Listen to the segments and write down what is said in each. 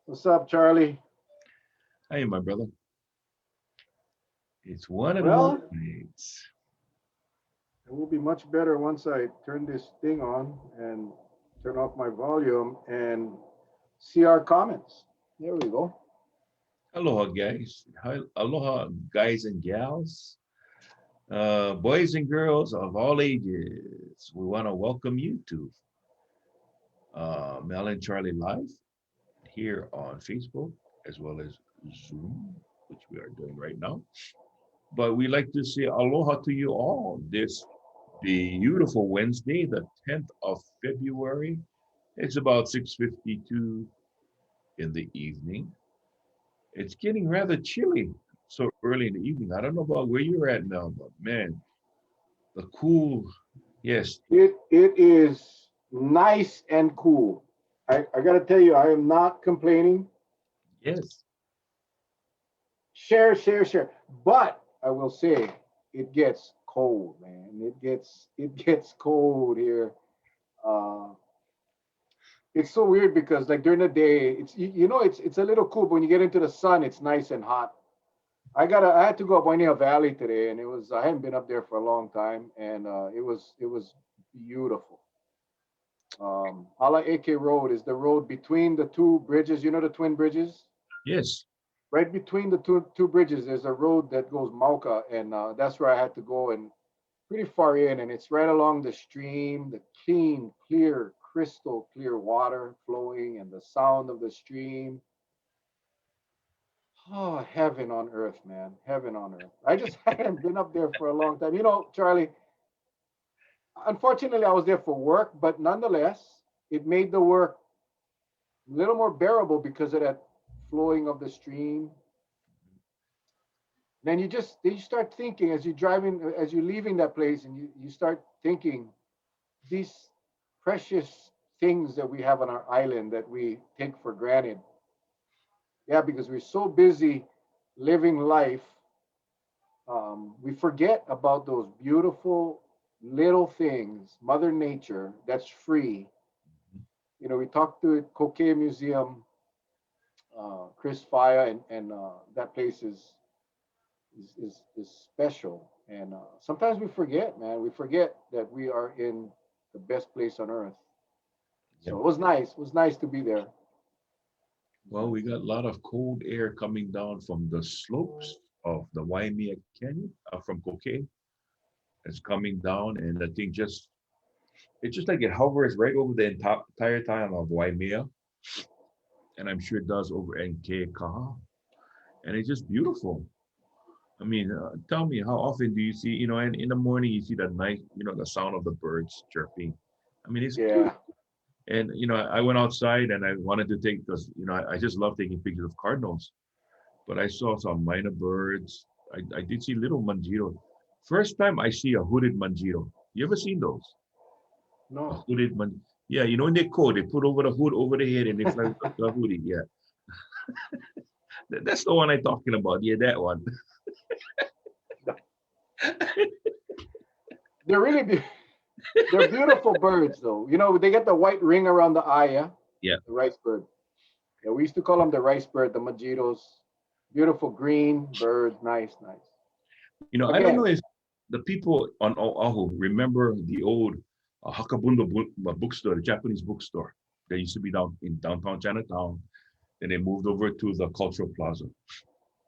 What's up, Charlie? Hey, my brother. It's one of those Well, nights. it will be much better once I turn this thing on and turn off my volume and see our comments. There we go. Aloha, guys. Aloha, guys and gals, boys and girls of all ages. We want to welcome you to Mel and Charlie Live here on Facebook as well as Zoom, which we are doing right now. But we like to say aloha to you all this beautiful Wednesday, the 10th of February. It's about 6:52 in the evening. It's getting rather chilly so early in the evening. I don't know about where you're at now, but man, the cool, yes, It is nice and cool. I gotta tell you, I am not complaining. yes. Share, share, share. But I will say it gets cold, man. It gets cold here. Uh, it's so weird because like during the day, it's a little cool, but when you get into the sun, it's nice and hot. I had to go up Wainea Valley today, and I hadn't been up there for a long time, and it was beautiful. Ala Eke Road is the road between the two bridges. You know the twin bridges. Yes. Right between the two bridges, there's a road that goes Mauka, and that's where I had to go, and pretty far in, and it's right along the stream, the clean, clear, crystal clear water flowing, and the sound of the stream. Oh, heaven on earth, man. Heaven on earth. I just hadn't been up there for a long time. Charlie, unfortunately, I was there for work, but nonetheless, it made the work a little more bearable because of that flowing of the stream. Then you start thinking as you're driving, as you're leaving that place, and you start thinking these precious things that we have on our island that we take for granted. Yeah, because we're so busy living life, we forget about those beautiful little things, Mother Nature, that's free. We talked to Koke Museum, Chris Faya, and that place is special. And sometimes we forget, man. We forget that we are in the best place on earth. Yep. So it was nice. It was nice to be there. It was Well, we nice. got a lot of cold air coming down from the slopes of the Waimea Canyon, from Kokee. It's coming down, and I think it's just like it hovers right over the entire town of Waimea, and I'm sure it does over Kaha, and it's just beautiful. I mean, tell me, how often do you see, and in the morning you see that nice, the sound of the birds chirping. I mean, it's cute. Yeah. And, I went outside and I wanted to take this, I just love taking pictures of cardinals, but I saw some minor birds. I did see little manjiro. First time I see a hooded manjiro. You ever seen those? A No. hooded man. Yeah, in their coat, they put over the hood over the head and they fly with the hoodie. Yeah, that's the one I'm talking about. Yeah, that one. They're really they're beautiful birds, though. They get the white ring around the eye, yeah? Yeah. The rice bird. Yeah, we used to call them the rice bird, the majitos. Beautiful green birds. Nice, nice. I don't know Again, if the people on Oahu remember the old Hakabundo bookstore, the Japanese bookstore that used to be down in downtown Chinatown. Then they moved over to the Cultural Plaza.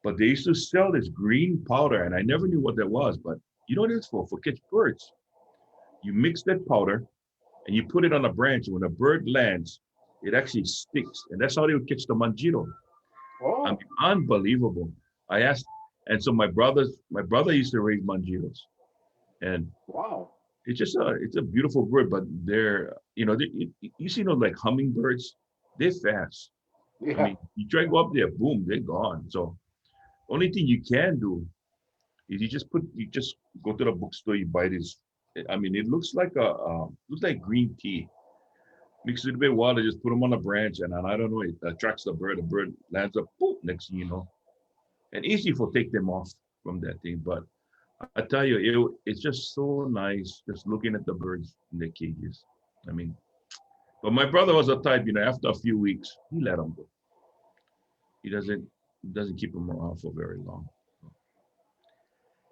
But they used to sell this green powder, and I never knew what that was. But you know what it's for? For catch birds. You mix that powder and you put it on a branch. And when a bird lands, it actually sticks. And that's how they would catch the manjiro. I mean, oh, unbelievable. I asked, and so my brother used to raise manjiros, and wow. it's a beautiful bird. But they're, you see those like hummingbirds, they're fast. I Yeah, mean, you try to yeah. go up there, boom, they're gone. So only thing you can do is you just go to the bookstore, you buy this. I mean, it looks like looks like green tea. Mix it a bit of water, just put them on a branch, and I don't know, it attracts the bird. The bird lands up, boom, next thing you know. And easy for take them off from that thing. But I tell you, it's just so nice just looking at the birds in their cages. I mean, But my brother was a type, after a few weeks, he let him go. He doesn't keep him around for very long.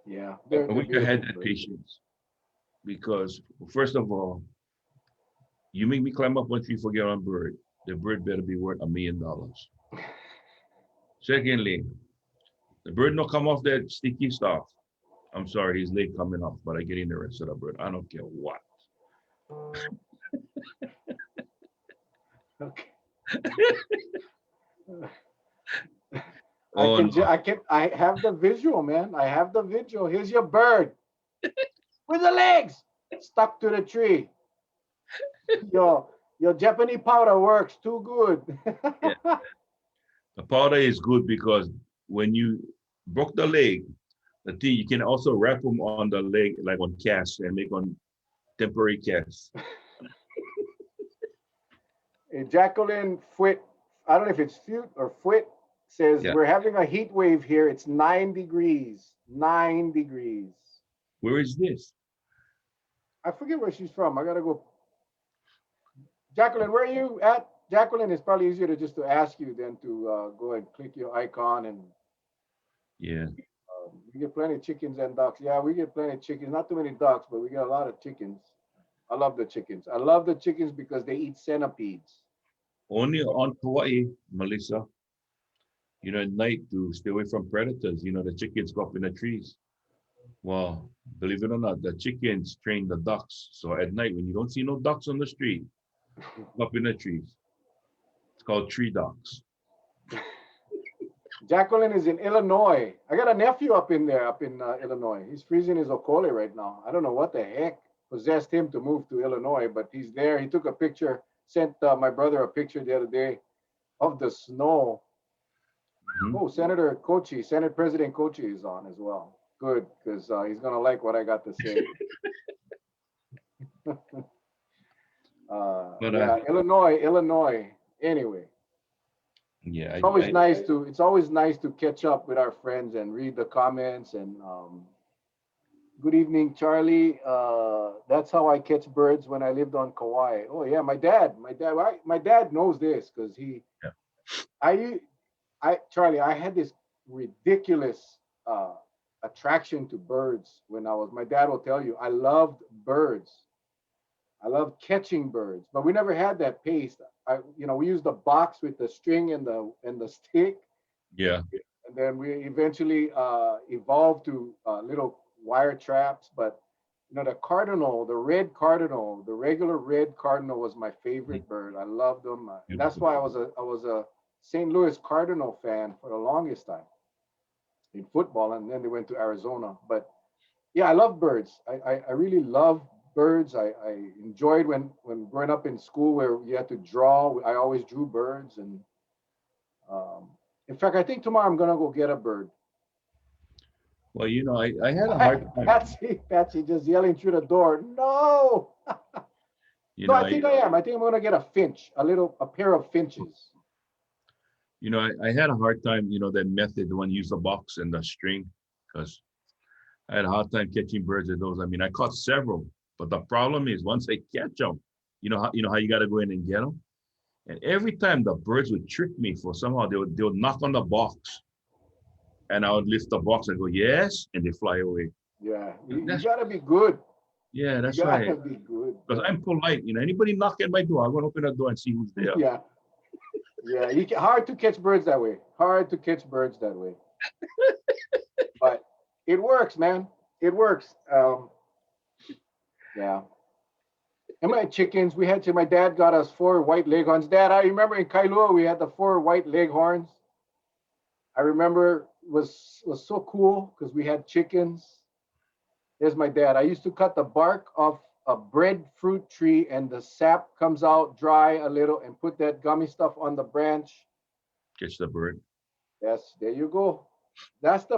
Yeah, I they're wish I had beautiful that birds. patience because, first of all, you make me climb up one tree for get on bird. The bird better be worth $1,000,000. Secondly, the bird not come off that sticky stuff. I'm sorry, his leg coming off, but I get in the rest of the bird. I don't care what. Okay. Oh no. I have the visual, man. I have the visual. Here's your bird with the legs stuck to the tree. Your Japanese powder works too good. Yeah. The powder is good because when you broke the leg, the thing you can also wrap them on the leg like on cast and make on temporary cast. Jacqueline Fwit, I don't know if it's Fute or Fwit, says Yeah. we're having a heat wave here. It's 9 degrees. 9 degrees. Where is this? I forget where she's from. I gotta go. Jacqueline, where are you at? Jacqueline, it's probably easier to just to ask you than to go and click your icon and Yeah. we get plenty of chickens and ducks. Yeah, we get plenty of chickens. Not too many ducks, but we get a lot of chickens. I love the chickens. I love the chickens because they eat centipedes. Only on Hawaii, Melissa. At night to stay away from predators. The chickens go up in the trees. Well, believe it or not, the chickens train the ducks. So at night, when you don't see no ducks on the street, up in the trees, it's called tree ducks. Jacqueline is in Illinois. I got a nephew up in there, up in Illinois. He's freezing his okole right now. I don't know what the heck possessed him to move to Illinois, but he's there. He took a picture, sent my brother a picture the other day of the snow. Mhm. Oh, Senate President Kochi is on as well. Good, because he's gonna like what I got to say. But Yeah, Illinois. Anyway, yeah, it's always nice to catch up with our friends and read the comments and good evening, Charlie. That's how I catch birds when I lived on Kauai. Oh yeah, my dad knows this because yeah. Charlie, I had this ridiculous attraction to birds when my dad will tell you, I loved birds. I loved catching birds, but we never had that pace. We used the box with the string and the stick, Yeah. and then we eventually evolved to little wire traps. But the red cardinal, the regular red cardinal was my favorite bird. I loved them, and that's why I was a St. Louis Cardinal fan for the longest time in football, and then they went to Arizona. But yeah, I love birds. I really love birds. I enjoyed when growing up in school where you had to draw. I always drew birds, and in fact, I think tomorrow I'm gonna go get a bird. Well, I had a hard time. Patsy just yelling through the door. No. No, I think I am. I think I'm gonna get a finch, a pair of finches. I had a hard time, that method, the one use the box and the string, because I had a hard time catching birds with those. I mean, I caught several, but the problem is once I catch them, how you got to go in and get them. And every time the birds would trick me for somehow they would knock on the box, and I would lift the box and go yes, and they fly away. Yeah, you gotta be good. Yeah, that's You gotta right. be good. Because I'm polite. Anybody knock at my door, I'm gonna open the door and see who's there. Yeah. Yeah, hard to catch birds that way. Hard to catch birds that way. But it works, man. It works. Yeah. And my chickens, my dad got us 4 white leghorns. Dad, I remember in Kailua we had the 4 white leghorns. I remember was so cool because we had chickens. There's my dad. I used to cut the bark off a breadfruit tree and the sap comes out dry a little and put that gummy stuff on the branch. Catch the bird. Yes, there you go. That's the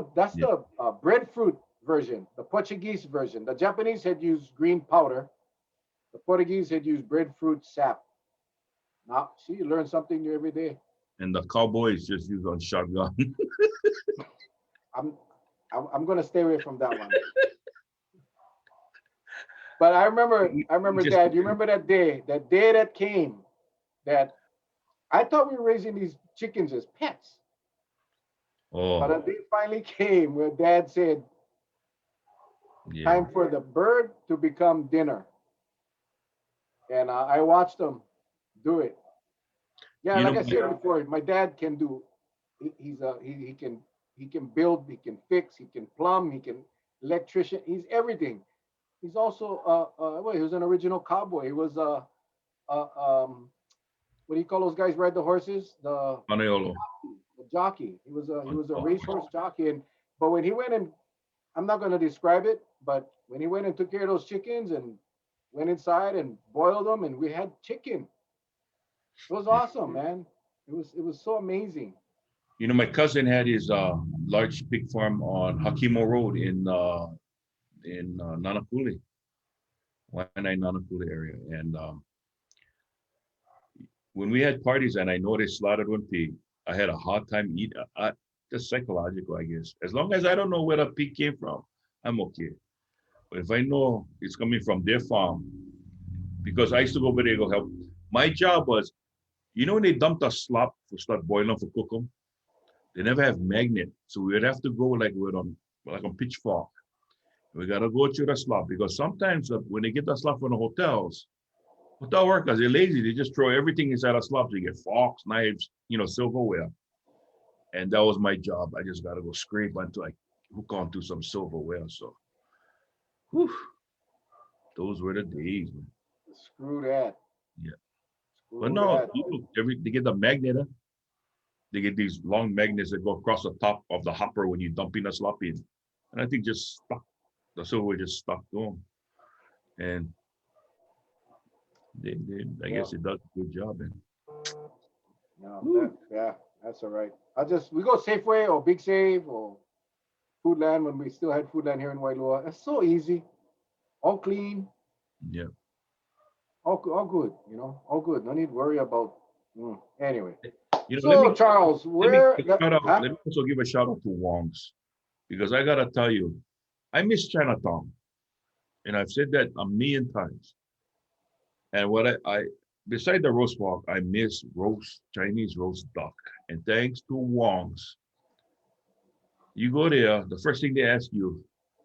breadfruit version, the Portuguese version. The Japanese had used green powder. The Portuguese had used breadfruit sap. Now, see, you learn something new every day. And the cowboys just use on shotgun. I'm gonna stay away from that one. But You I remember, just Dad. You remember that day that came, that I thought we were raising these chickens as pets, but oh a day finally came where Dad said, yeah. "Time for the bird to become dinner," and I watched them do it. Yeah, You like know, I said before, my dad can do. He can build, he can fix, he can plumb, he can electrician. He's everything. He's also well, he was an original cowboy. He was what do you call those guys ride the horses? Panayolo. The jockey. He was a racehorse jockey. And but when he went and I'm not going to describe it, but when he went and took care of those chickens and went inside and boiled them, and we had chicken. It was Yeah. awesome, man. It was so amazing. You know, my cousin had his large pig farm on Hakimo Road in Nanakuli, Waianae Nanakuli area. And when we had parties and I noticed slaughtered one pig, I had a hard time eat. Just psychological, I guess. As long as I don't know where the pig came from, I'm okay. But if I know it's coming from their farm, because I used to go over there to go help. My job was, you know, when they dump the slop for start boiling for cook them, they never have magnet, so we would have to go like on pitchfork. We gotta go through the slop because sometimes when they get the slop from the hotels, hotel workers they're lazy. They just throw everything inside a slop. So you get forks, knives, silverware. And that was my job. I just gotta go scrape until I hook onto some silverware. So, whew, those were the days, man. Screw that. Yeah. But Screw no, that. they get the magnet. They get these long magnets that go across the top of the hopper when you dump in the slop in. And I think just stuck. The silverware just stuck to them. And I Yeah. guess it does a good job. And No, whew, yeah, that's all right. We go Safeway or Big Save or Foodland when we still had Foodland here in Wailua. It's so easy, all clean, yeah. all good, all good. No need to worry about. Anyway, Let so me Charles, let me where? shout out. Huh? Let me also give a shout out to Wong's because I gotta tell you, I miss Chinatown, and I've said that a million times. And what I beside the roast pork, I miss roast Chinese roast duck. And thanks to Wong's, you go there, the first thing they ask you,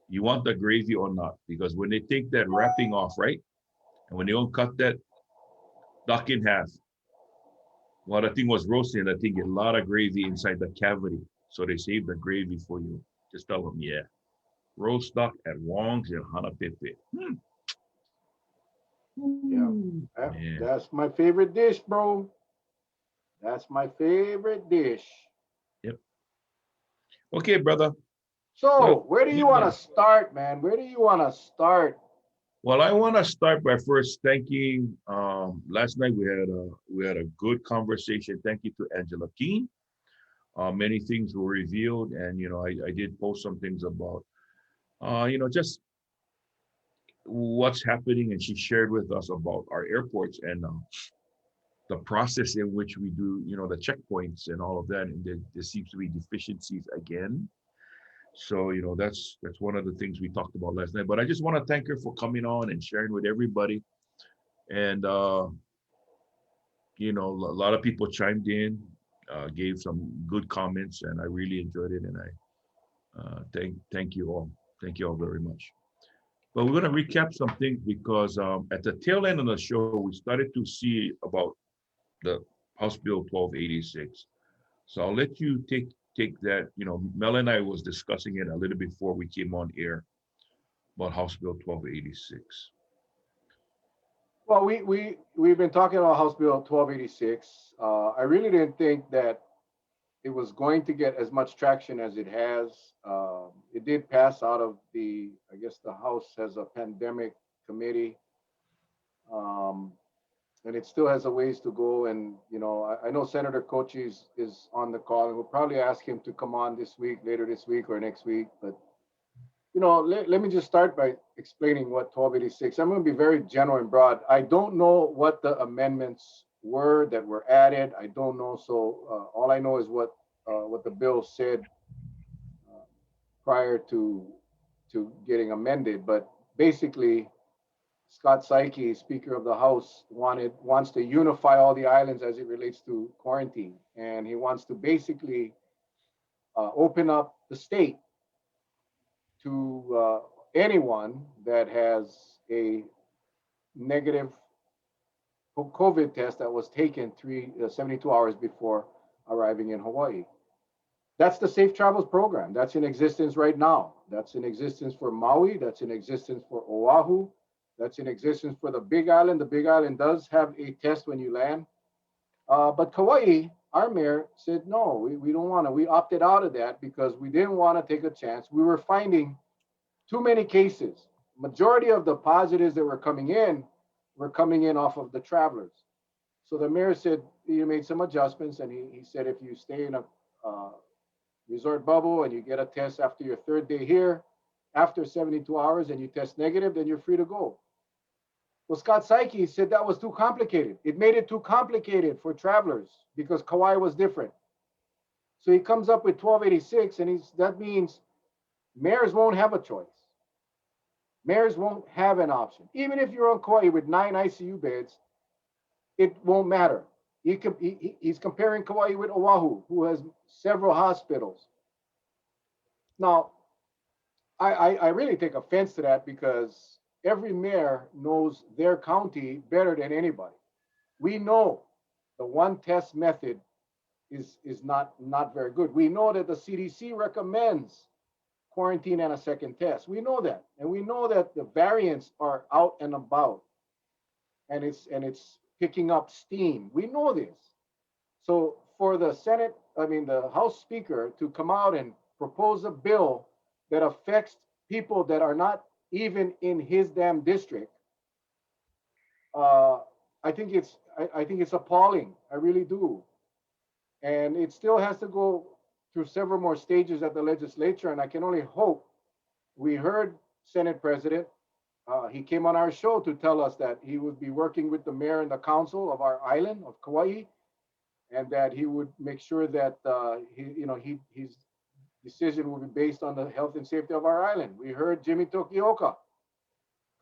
you want the gravy or not? Because when they take that wrapping off, right, and when they don't cut that duck in half, while the thing was roasting, the thing get a lot of gravy inside the cavity. So they save the gravy for you. Just tell them, yeah, roast duck at Wong's in Hanapepe. Yeah, Man. that's my favorite dish, bro. That's my favorite dish. Yep. Okay, brother. Well, So, where do you want to start, man? Where do you want to start? well, I want to start by first thanking. Last night we had a good conversation. Thank you to Angela Keene. Many things were revealed, and I did post some things about just what's happening, and she shared with us about our airports and the process in which we do the checkpoints and all of that, and there seems to be deficiencies again. So that's one of the things we talked about last night. But I just want to thank her for coming on and sharing with everybody. And a lot of people chimed in, gave some good comments, and I really enjoyed it. And I thank you all. Thank you all very much. But we're going to recap some things because at the tail end of the show, we started to see about the House Bill 1286. So I'll let you take that. Mel and I was discussing it a little before we came on air about House Bill 1286. Well, we've been talking about House Bill 1286. I really didn't think that it was going to get as much traction as it has. It did pass out of I guess the House has a pandemic committee, um, and it still has a ways to go. And I know Senator Kochi is on the call, and we'll probably ask him to come on later this week or next week. But let me just start by explaining what 1286. I'm going to be very general and broad. I don't know what the amendments were that were added. I don't know. So all I know is what the bill said prior to getting amended. But basically, Scott Saiki, Speaker of the House, wants to unify all the islands as it relates to quarantine, and he wants to basically open up the state to anyone that has a negative COVID test that was taken 72 hours before arriving in Hawaii. That's the Safe Travels program. That's in existence right now. That's in existence for Maui. That's in existence for Oahu. That's in existence for the Big Island. The Big Island does have a test when you land. But Kauai, our mayor said, no, we don't want to. We opted out of that because we didn't want to take a chance. We were finding too many cases. Majority of the positives that were coming in off of the travelers. So the mayor said he made some adjustments, and he said if you stay in a resort bubble and you get a test after your third day here, after 72 hours and you test negative, then you're free to go. Well, Scott Saiki said that was too complicated. It made it too complicated for travelers because Kauai was different. So he comes up with 1286, and that means mayors won't have a choice. Mayors won't have an option. Even if you're on Kauai with 9 ICU beds, it won't matter. He's comparing Kauai with Oahu, who has several hospitals. Now, I really take offense to that because every mayor knows their county better than anybody. We know the one test method is not very good. We know that the CDC recommends quarantine and a second test. We know that. And we know that the variants are out and about. And it's picking up steam. We know this. So for the the House Speaker to come out and propose a bill that affects people that are not even in his damn district, I think it's appalling. I really do. And it still has to go through several more stages at the legislature, and I can only hope. We heard Senate President, he came on our show to tell us that he would be working with the mayor and the council of our island of Kauai, and that he would make sure that his decision will be based on the health and safety of our island. We heard Jimmy Tokioka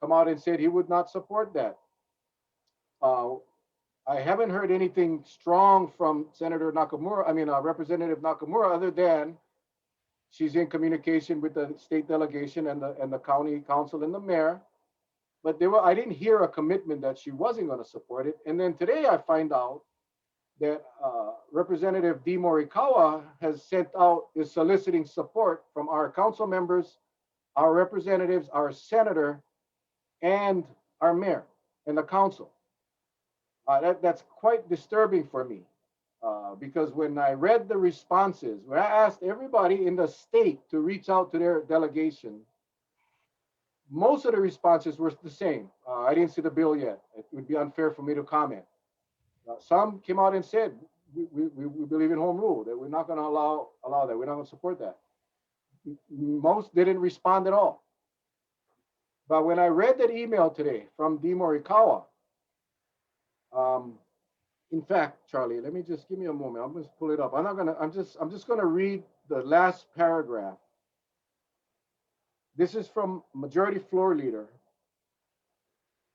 come out and said he would not support that. I haven't heard anything strong from Representative Nakamura, other than she's in communication with the state delegation and the county council and the mayor. But I didn't hear a commitment that she wasn't going to support it. And then today I find out that Representative D. Morikawa is soliciting support from our council members, our representatives, our senator, and our mayor and the council. That's quite disturbing for me because when I read the responses, when I asked everybody in the state to reach out to their delegation, most of the responses were the same. I didn't see the bill yet. It would be unfair for me to comment. Some came out and said, we believe in home rule, that we're not going to allow that. We're not going to support that. Most didn't respond at all. But when I read that email today from D. Morikawa, in fact, Charlie, let me just give me a moment. I'm going to pull it up. I'm just going to read the last paragraph. This is from Majority Floor Leader.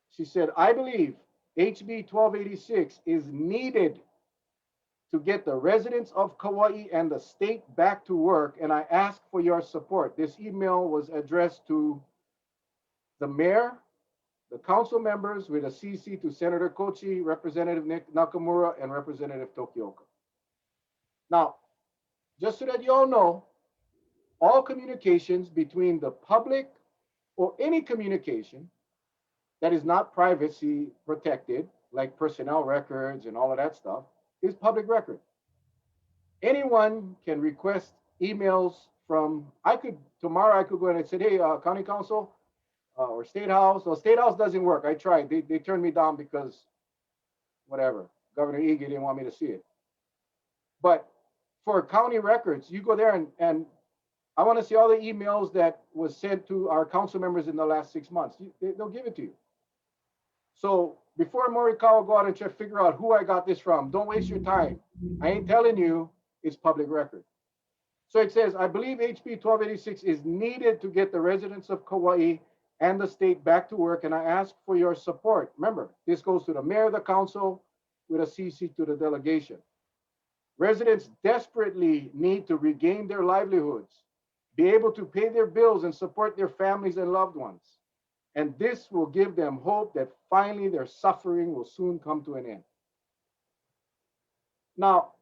She said, I believe HB 1286 is needed to get the residents of Kauai and the state back to work, and I ask for your support. This email was addressed to the mayor, the council members, with a CC to Senator Kochi, Representative Nick Nakamura, and Representative Tokioka. Now, just so that you all know, all communications between the public or any communication that is not privacy protected, like personnel records and all of that stuff, is public record. Anyone can request emails from, tomorrow I could go in and say, hey, county council or state house. Well, state house doesn't work. I tried. They turned me down because whatever. Governor Ige didn't want me to see it. But for county records, you go there and I want to see all the emails that was sent to our council members in the last 6 months. They'll give it to you. So before Morikawa go out and try to figure out who I got this from, don't waste your time. I ain't telling you, it's public record. So it says, I believe HB 1286 is needed to get the residents of Kauai and the state back to work, and I ask for your support. Remember, this goes to the mayor, the council, with a CC to the delegation. Residents desperately need to regain their livelihoods, be able to pay their bills and support their families and loved ones. And this will give them hope that finally their suffering will soon come to an end. Now,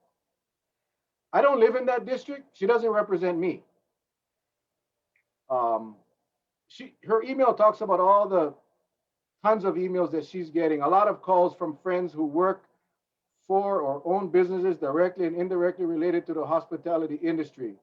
I don't live in that district. She doesn't represent me. Um, her email talks about all the tons of emails that she's getting, a lot of calls from friends who work for or own businesses directly and indirectly related to the hospitality industry.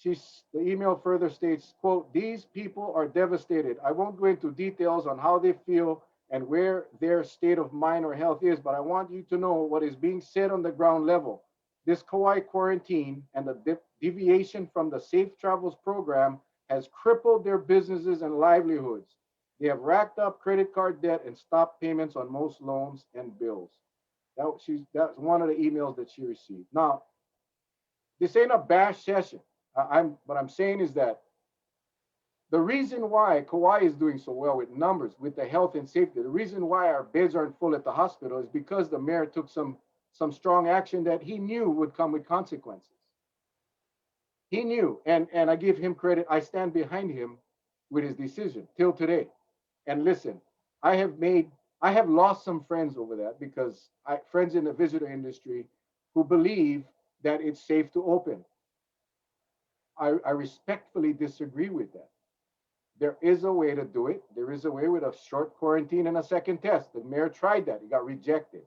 The email further states, quote, "These people are devastated. I won't go into details on how they feel and where their state of mind or health is, but I want you to know what is being said on the ground level. This Kauai quarantine and the deviation from the Safe Travels program has crippled their businesses and livelihoods. They have racked up credit card debt and stopped payments on most loans and bills." That's one of the emails that she received. Now, this ain't a bash session. What I'm saying is that the reason why Kauai is doing so well with numbers, with the health and safety, the reason why our beds aren't full at the hospital is because the mayor took some strong action that he knew would come with consequences. He knew, and I give him credit. I stand behind him with his decision till today. And listen, I have lost some friends over that because friends in the visitor industry who believe that it's safe to open. I respectfully disagree with that. There is a way to do it. There is a way with a short quarantine and a second test. The mayor tried that. He got rejected.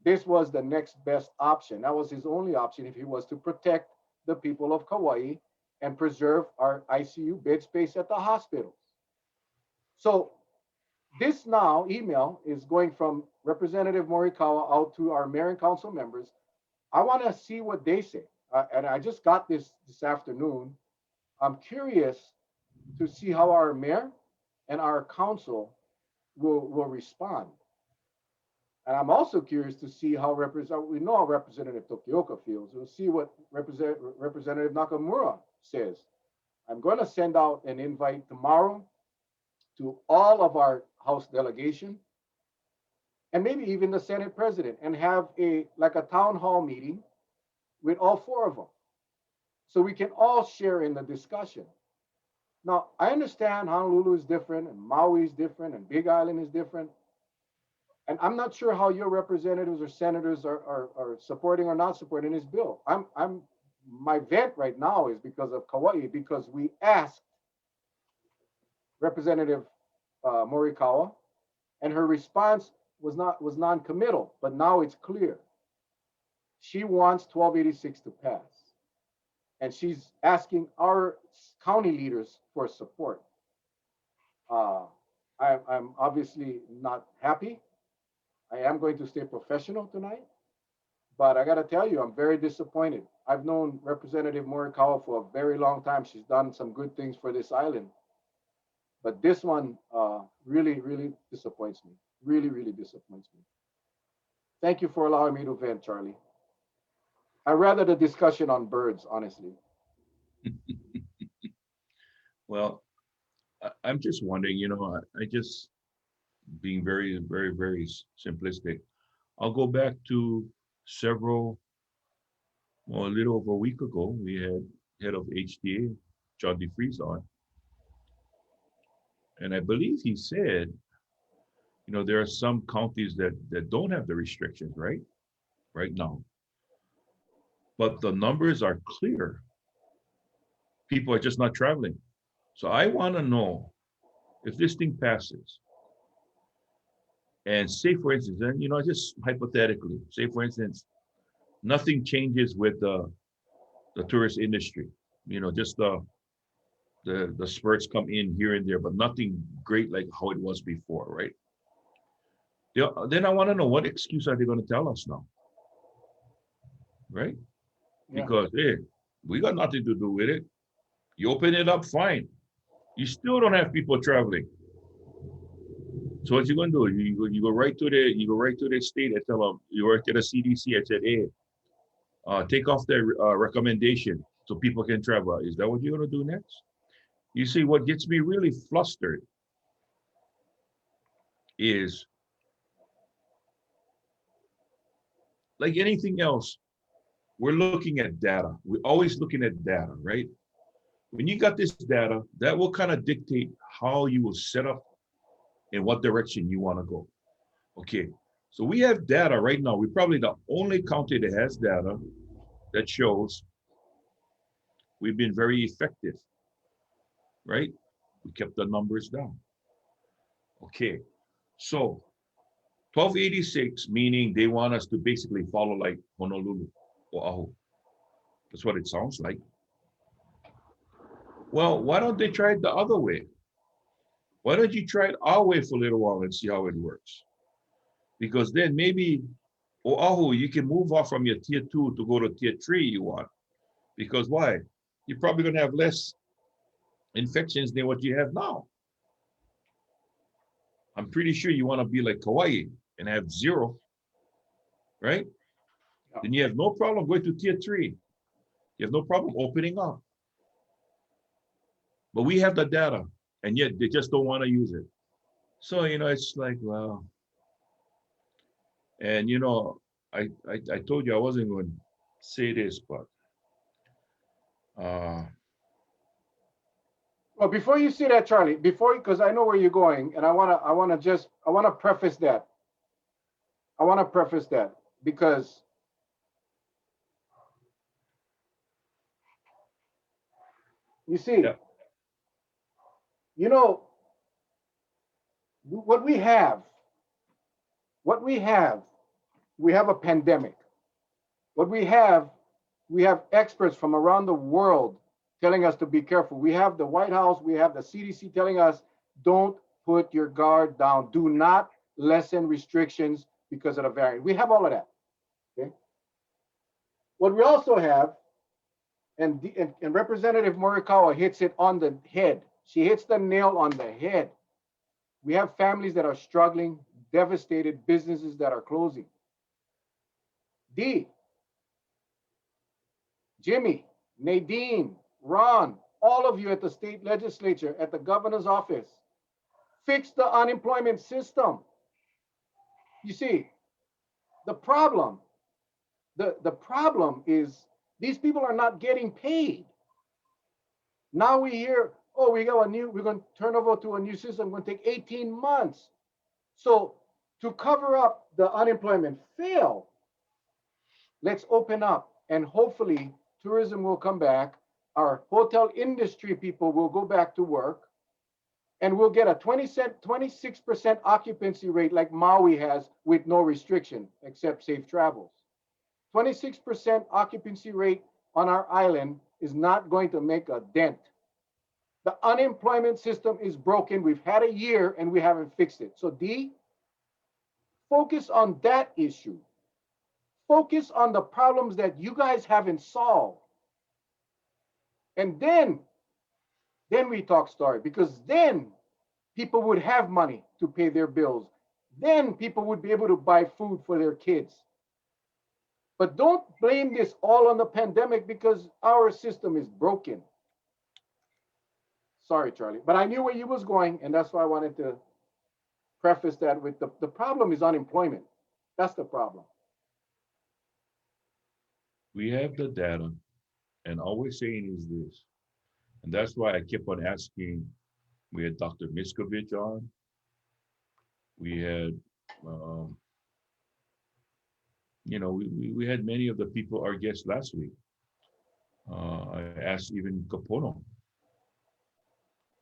This was the next best option. That was his only option if he was to protect the people of Kauai and preserve our ICU bed space at the hospitals. So this now email is going from Representative Morikawa out to our mayor and council members. I want to see what they say. And I just got this afternoon. I'm curious to see how our mayor and our council will respond. And I'm also curious to see how we know how Representative Tokioka feels. We'll see what Representative Nakamura says. I'm going to send out an invite tomorrow to all of our House delegation and maybe even the Senate president and have a town hall meeting with all four of them so we can all share in the discussion. Now, I understand Honolulu is different and Maui is different and Big Island is different. And I'm not sure how your representatives or senators are supporting or not supporting this bill. My vent right now is because of Kauai, because we asked Representative Morikawa, and her response was non-committal, but now it's clear. She wants 1286 to pass, and she's asking our county leaders for support. I'm obviously not happy. I am going to stay professional tonight, but I got to tell you, I'm very disappointed. I've known Representative Morikawa for a very long time. She's done some good things for this island, but this one really, really disappoints me. Really, really disappoints me. Thank you for allowing me to vent, Charlie. I'd rather the discussion on birds, honestly. Well, I'm just wondering, I just being very, very, very simplistic. I'll go back to a little over a week ago, we had head of HTA, John DeFries on. And I believe he said, there are some counties that don't have the restrictions, right now. But the numbers are clear. People are just not traveling. So I want to know if this thing passes. And say, for instance, and just hypothetically, say, for instance, nothing changes with the tourist industry. Just the spurts come in here and there, but nothing great like how it was before, right? Then I want to know, what excuse are they going to tell us now? Right? Yeah. Because, hey, we got nothing to do with it. You open it up, fine. You still don't have people traveling. So what you gonna do? You go right to the state and tell them, you work at the CDC and said, hey, take off their recommendation so people can travel. Is that what you're gonna do next? You see, what gets me really flustered is like anything else, we're looking at data. We're always looking at data, right? When you got this data, that will kind of dictate how you will set up in what direction you want to go. Okay, so we have data right now. We're probably the only county that has data that shows we've been very effective, right? We kept the numbers down. Okay, so 1286, meaning they want us to basically follow like Honolulu or Oahu. That's what it sounds like. Well, why don't they try it the other way? Why don't you try it our way for a little while and see how it works? Because then maybe Oahu, you can move off from your tier 2 to go to tier 3 you want. Because why? You're probably going to have less infections than what you have now. I'm pretty sure you want to be like Kauai and have 0, right? Yeah. Then you have no problem going to tier 3. You have no problem opening up. But we have the data, and yet they just don't want to use it. So, it's like, well, and I told you I wasn't going to say this, but Well, before you say that, Charlie, because I know where you're going, and I want to preface that. I want to preface that because you see, yeah. What we have, we have a pandemic. What we have experts from around the world telling us to be careful. We have the White House, we have the CDC telling us, don't put your guard down. Do not lessen restrictions because of the variant. We have all of that. Okay. What we also have, and Representative Morikawa hits it on the head. She hits the nail on the head. We have families that are struggling, devastated, businesses that are closing. Jimmy, Nadine, Ron, all of you at the state legislature, at the governor's office, fix the unemployment system. You see, the problem is these people are not getting paid. Now we hear, oh, we're going to turn over to a new system, going to take 18 months. So to cover up the unemployment fail, let's open up and hopefully tourism will come back. Our hotel industry people will go back to work and we'll get a 26% occupancy rate like Maui has with no restriction except safe travels. 26% occupancy rate on our island is not going to make a dent. The unemployment system is broken. We've had a year and we haven't fixed it. So focus on that issue. Focus on the problems that you guys haven't solved. And then we talk story, because then people would have money to pay their bills. Then people would be able to buy food for their kids. But don't blame this all on the pandemic because our system is broken. Sorry, Charlie, but I knew where you was going, and that's why I wanted to preface that with the problem is unemployment. That's the problem. We have the data, and all we're saying is this, and that's why I kept on asking. We had Dr. Miskovich on. We had, we had many of the people, our guests last week. I asked even Kapono,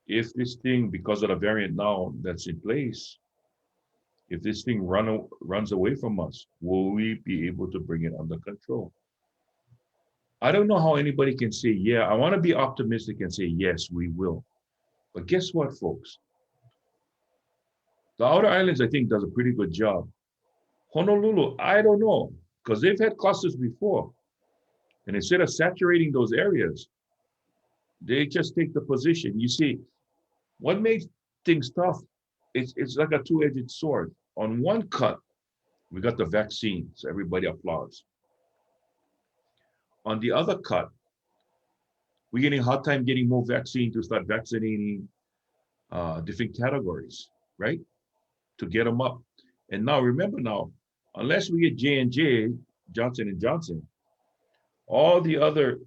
if this thing, because of the variant now that's in place, if this thing runs away from us, will we be able to bring it under control? I don't know how anybody can say, yeah, I want to be optimistic and say, yes, we will. But guess what, folks? The outer islands, I think, does a pretty good job. Honolulu, I don't know, because they've had clusters before. And instead of saturating those areas, they just take the position. You see, what makes things tough, it's like a two-edged sword. On one cut, we got the vaccine, so everybody applauds. On the other cut, We're getting a hard time getting more vaccine to start vaccinating different categories, right? To get them up. And now remember now, unless we get J&J, Johnson and Johnson, all the other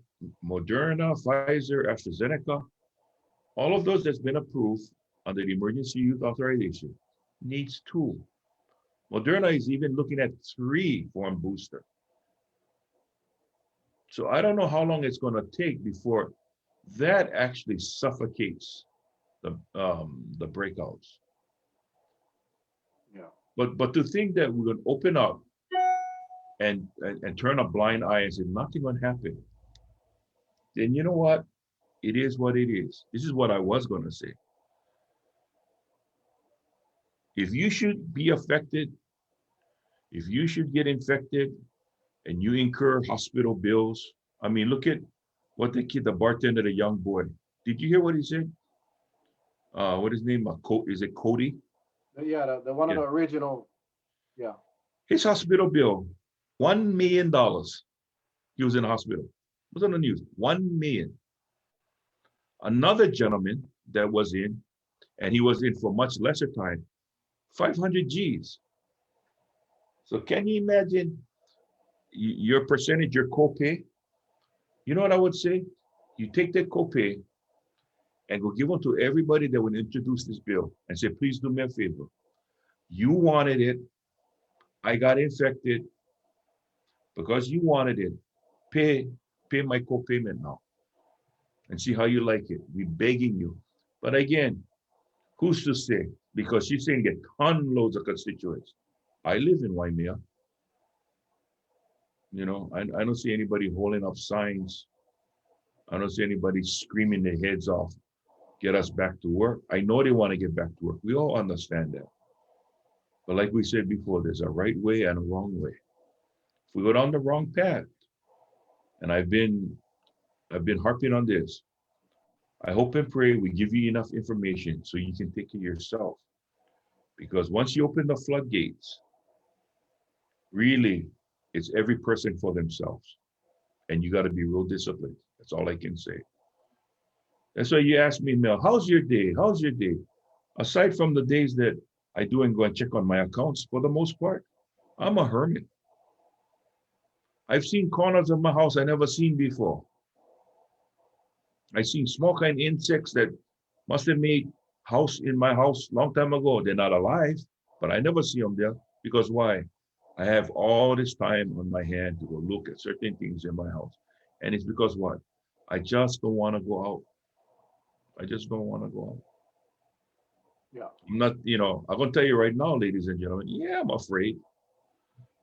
Moderna, Pfizer, AstraZeneca, all of those that's been approved under the emergency use authorization needs 2. Moderna is even looking at 3 for a booster. So I don't know how long it's going to take before that actually suffocates the breakouts. Yeah. But to think that we're going to open up and turn a blind eye and say nothing going to happen, then you know what? It is what it is. This is what I was going to say. If you should be affected, if you should get infected and you incur hospital bills, I mean, look at what the bartender, the young boy. Did you hear what he said? What his name? Is it Cody? Yeah, the one of Yeah. the original. Yeah. His hospital bill, $1 million. He was in the hospital. It was on the news. 1 million. Another gentleman that was in, and he was in for much lesser time, 500 G's. So can you imagine your percentage, your copay? You know what I would say? You take that copay and go give them to everybody that would introduce this bill and say, please do me a favor. You wanted it. I got infected because you wanted it. Pay my copayment now and see how you like it. We're begging you. But again, who's to say? Because she's saying get ton loads of constituents. I live in Waimea. You know, I don't see anybody holding up signs. I don't see anybody screaming their heads off, get us back to work. I know they want to get back to work. We all understand that. But like we said before, there's a right way and a wrong way. If we go down the wrong path, and I've been harping on this, I hope and pray we give you enough information so you can take care of yourself. Because once you open the floodgates, really, it's every person for themselves. And you got to be real disciplined. That's all I can say. And so you asked me, Mel, how's your day? How's your day? Aside from the days that I do and go and check on my accounts, for the most part, I'm a hermit. I've seen corners of my house I never seen before. I've seen small kind insects that must have made house in my house long time ago. They're not alive, but I never see them there. Because why? I have all this time on my hand to go look at certain things in my house. And it's because what? I just don't want to go out. I just don't want to go out. Yeah. I'm not, I'm going to tell you right now, ladies and gentlemen, yeah, I'm afraid.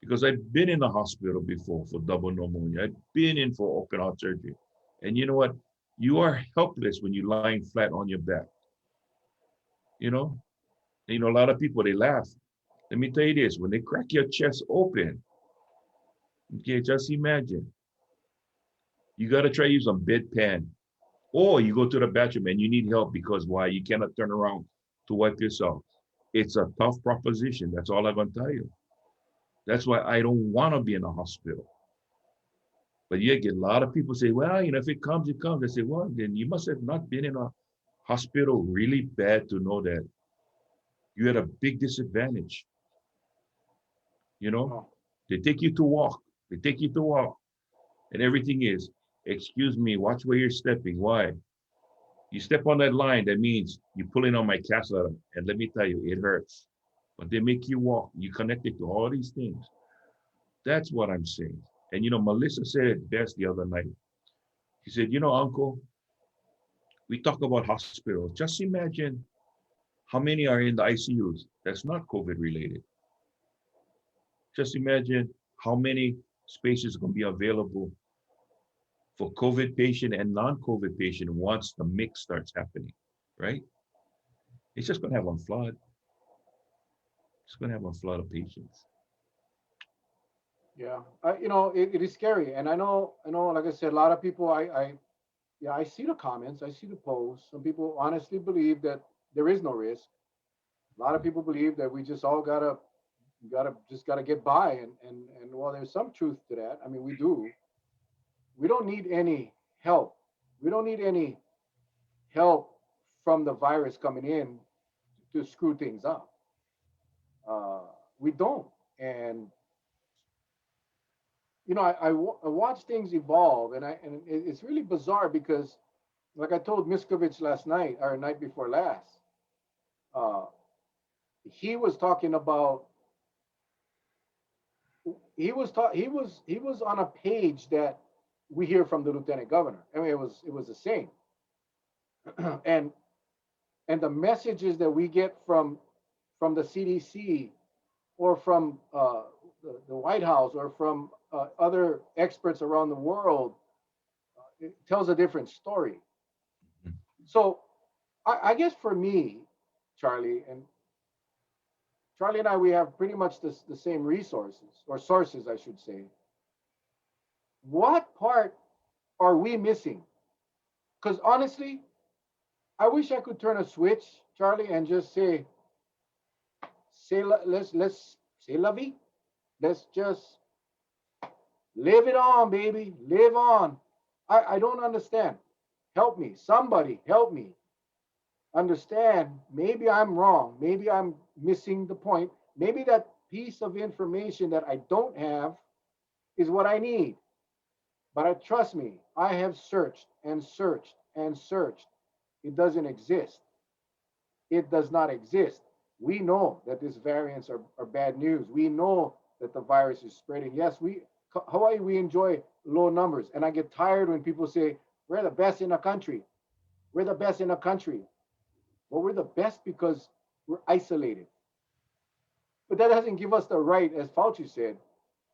Because I've been in the hospital before for double pneumonia. I've been in for open heart surgery. And you know what? You are helpless when you're lying flat on your back. You know, a lot of people, they laugh. Let me tell you this, when they crack your chest open, okay, just imagine. You got to try to use a bedpan. Or you go to the bathroom and you need help because why? You cannot turn around to wipe yourself. It's a tough proposition. That's all I'm going to tell you. That's why I don't want to be in a hospital. But you get a lot of people say, well, if it comes, it comes. I say, well, then you must have not been in a hospital really bad to know that you had a big disadvantage. Oh. They take you to walk. They take you to walk. And everything is, excuse me, watch where you're stepping. Why? You step on that line, that means you're pulling on my calf. And let me tell you, it hurts. But they make you walk. You connected to all these things. That's what I'm saying. And Melissa said it best the other night. She said, Uncle, we talk about hospitals. Just imagine how many are in the ICUs. That's not COVID related. Just imagine how many spaces are going to be available for COVID patient and non-COVID patient once the mix starts happening, right? It's just going to have one flood. It's going to have one flood of patients. Yeah. It is scary, and I know. Like I said, a lot of people. I see the comments. I see the posts. Some people honestly believe that there is no risk. A lot of people believe that we just all gotta get by, and while there's some truth to that, I mean, we do. We don't need any help We don't need any help from the virus coming in to screw things up. Uh, we don't. And I watch things evolve, and it's really bizarre because, like I told Miskovich last night or night before last, uh, he was talking about he was on a page that we hear from the lieutenant governor. I mean, it was the same, and the messages that we get from the CDC or from the White House or from other experts around the world, it tells a different story. So I guess for me, Charlie and Charlie and I, we have pretty much the same resources or sources, I should say. What part are we missing? Because honestly, I wish I could turn a switch, Charlie, and just let's say la vie. Let's just live it on, baby. Live on. I don't understand. Help me. Somebody help me understand. Maybe I'm wrong. Maybe I'm missing the point. Maybe that piece of information that I don't have is what I need. But trust me, I have searched and searched and searched. It doesn't exist. It does not exist. We know that these variants are bad news. We know that the virus is spreading. Yes, Hawaii, we enjoy low numbers. And I get tired when people say, we're the best in the country. We're the best in the country. Well, we're the best because we're isolated. But that doesn't give us the right, as Fauci said,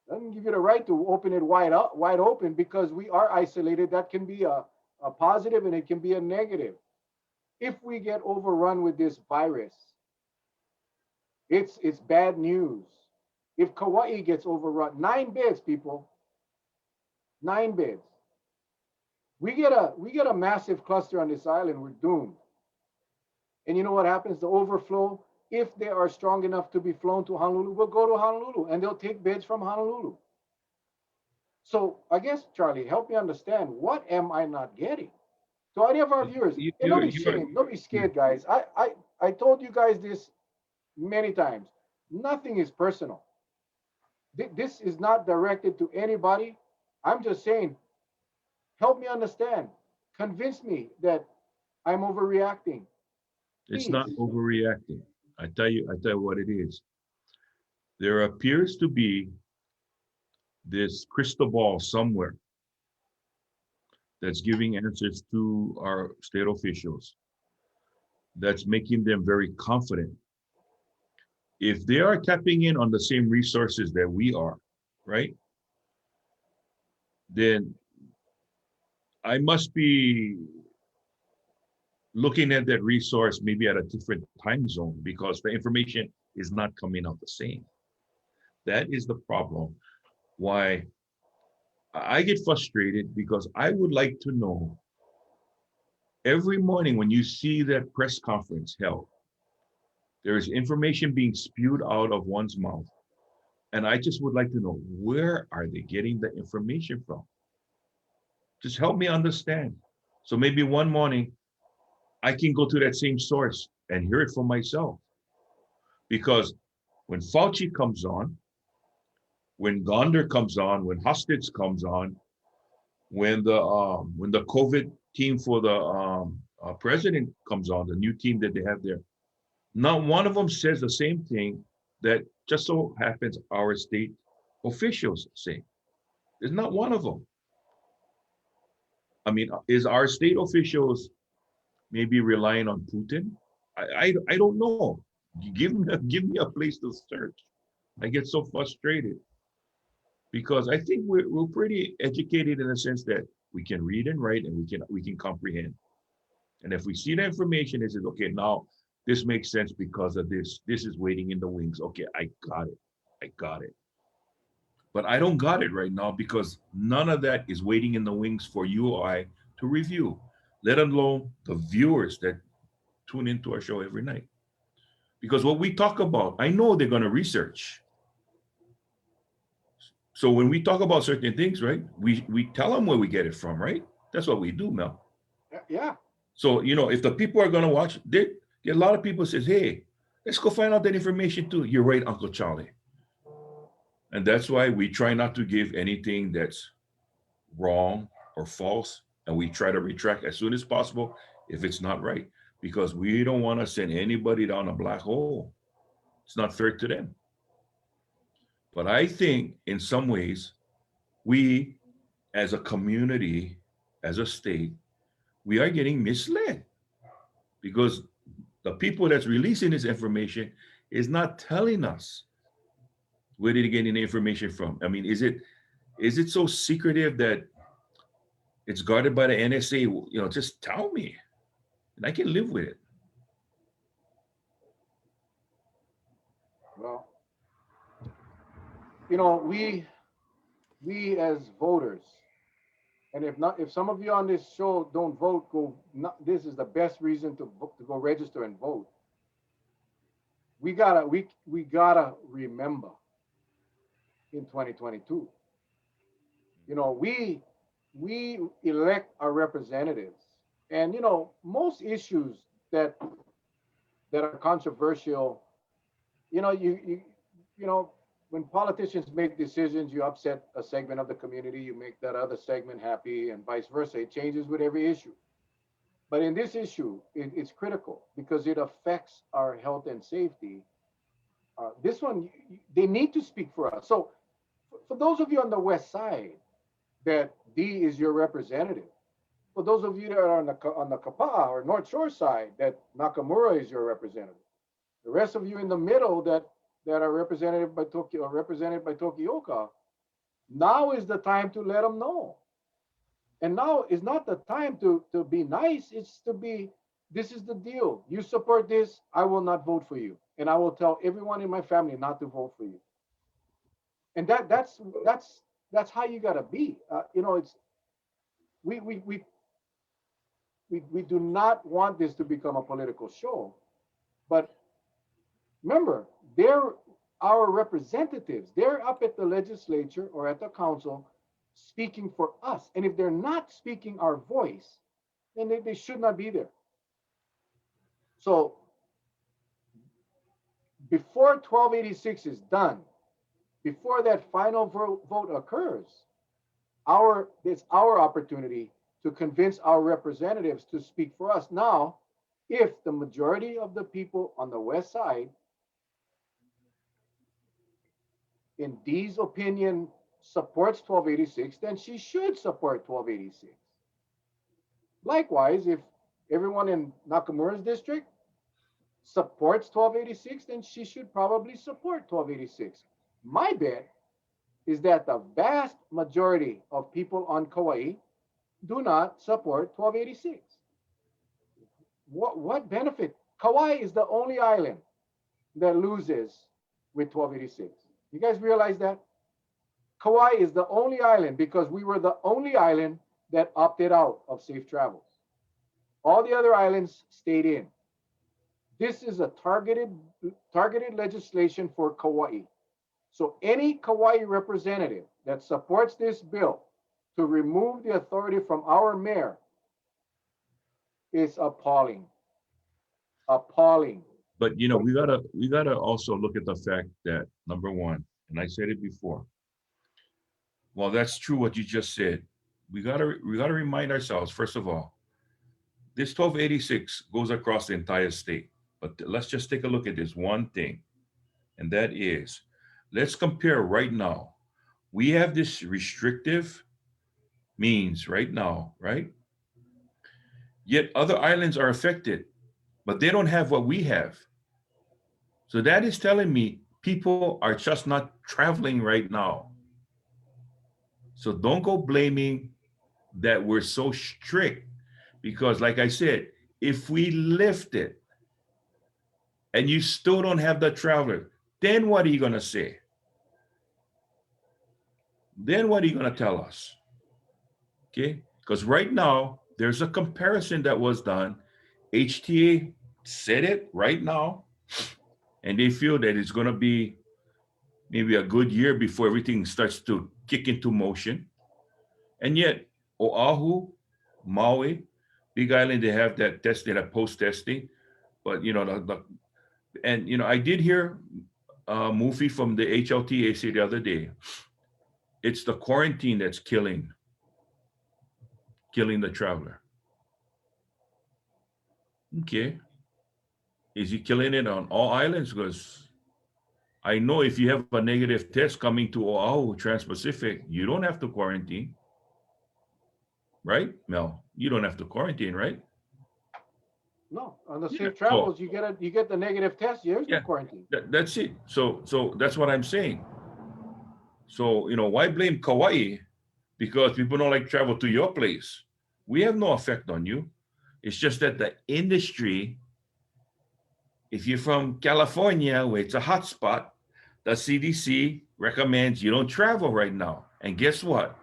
doesn't give you the right to open it wide open because we are isolated. That can be a positive and it can be a negative. If we get overrun with this virus, it's bad news. If Kauai gets overrun, 9 beds, people, 9 beds. We get a massive cluster on this island, we're doomed. And you know what happens? The overflow, if they are strong enough to be flown to Honolulu, we'll go to Honolulu and they'll take beds from Honolulu. So I guess, Charlie, help me understand, what am I not getting? To any of our viewers, and don't be ashamed, don't be scared, guys. I told you guys this many times. Nothing is personal. This is not directed to anybody. I'm just saying, help me understand. Convince me that I'm overreacting. It's Please. not overreacting. I tell you what it is. There appears to be this crystal ball somewhere that's giving answers to our state officials, that's making them very confident. If they are tapping in on the same resources that we are, right, then I must be looking at that resource maybe at a different time zone because the information is not coming out the same. That is the problem. Why I get frustrated, because I would like to know every morning when you see that press conference held, there is information being spewed out of one's mouth. And I just would like to know, where are they getting the information from? Just help me understand. So maybe one morning I can go to that same source and hear it for myself. Because when Fauci comes on, when Gonder comes on, when Hostitz comes on, when the COVID team for the president comes on, the new team that they have there, not one of them says the same thing that just so happens our state officials say. There's not one of them. I mean, is our state officials maybe relying on Putin? I don't know. Give me a place to search. I get so frustrated because I think we're pretty educated in the sense that we can read and write and we can comprehend. And if we see the information, it says, okay, now this makes sense because of this. This is waiting in the wings. Okay, I got it. I got it. But I don't got it right now because none of that is waiting in the wings for you or I to review, let alone the viewers that tune into our show every night. Because what we talk about, I know they're going to research. So when we talk about certain things, right, we tell them where we get it from, right? That's what we do, Mel. Yeah. So, if the people are going to watch, a lot of people says, hey, let's go find out that information too. You're right, Uncle Charlie. And that's why we try not to give anything that's wrong or false. And we try to retract as soon as possible if it's not right, because we don't want to send anybody down a black hole. It's not fair to them. But I think in some ways, we as a community, as a state, we are getting misled because the people that's releasing this information is not telling us where they're getting the information from. I mean, is it so secretive that it's guarded by the NSA? Just tell me, and I can live with it. Well, we as voters, and if some of you on this show don't vote, go. Not, this is the best reason to go register and vote. We gotta remember in 2022. We elect our representatives, and most issues that that are controversial. You know when politicians make decisions, you upset a segment of the community, you make that other segment happy, and vice versa. It changes with every issue. But in this issue, it's critical because it affects our health and safety. This one, they need to speak for us. So, for those of you on the west side, that D is your representative. For those of you that are on the Kapa'a or North Shore side, that Nakamura is your representative. The rest of you in the middle that are represented by Tokioka, now is the time to let them know. And now is not the time to be nice. It's to be, this is the deal. You support this, I will not vote for you. And I will tell everyone in my family not to vote for you. And that's how you gotta be. It's we we we we do not want this to become a political show. But remember, they're our representatives. They're up at the legislature or at the council speaking for us. And if they're not speaking our voice, then they should not be there. So before 1286 is done, before that final vote occurs, it's our opportunity to convince our representatives to speak for us. Now, if the majority of the people on the west side, in Dee's opinion, supports 1286, then she should support 1286. Likewise, if everyone in Nakamura's district supports 1286, then she should probably support 1286. My bet is that the vast majority of people on Kauai do not support 1286. What benefit? Kauai is the only island that loses with 1286. You guys realize that? Kauai is the only island because we were the only island that opted out of safe travels. All the other islands stayed in. This is a targeted legislation for Kauai. So any Kauai representative that supports this bill to remove the authority from our mayor is appalling. Appalling. But we gotta also look at the fact that, number one, and I said it before. Well, that's true what you just said. We gotta remind ourselves, first of all, this 1286 goes across the entire state. But let's just take a look at this one thing, and that is, let's compare right now. We have this restrictive means right now, right? Yet other islands are affected, but they don't have what we have. So that is telling me people are just not traveling right now. So don't go blaming that we're so strict, because like I said, if we lift it and you still don't have the traveler, then what are you going to say? Then what are you going to tell us? Okay? Because right now, there's a comparison that was done. HTA said it right now, and they feel that it's going to be maybe a good year before everything starts to kick into motion. And yet, Oahu, Maui, Big Island, they have that test, they have post testing, but and I did hear Mufi from the HLTA the other day. It's the quarantine that's killing the traveler. Okay, is he killing it on all islands? Because I know if you have a negative test coming to Oahu, Trans-Pacific, you don't have to quarantine, right, Mel? You don't have to quarantine, right? No, on the Yeah. safe So travels, you get the negative test. There's no yeah, quarantine. that's it. So that's what I'm saying. So why blame Kauai because people don't like travel to your place? We have no effect on you. It's just that the industry, if you're from California, where it's a hot spot, the CDC recommends you don't travel right now. And guess what?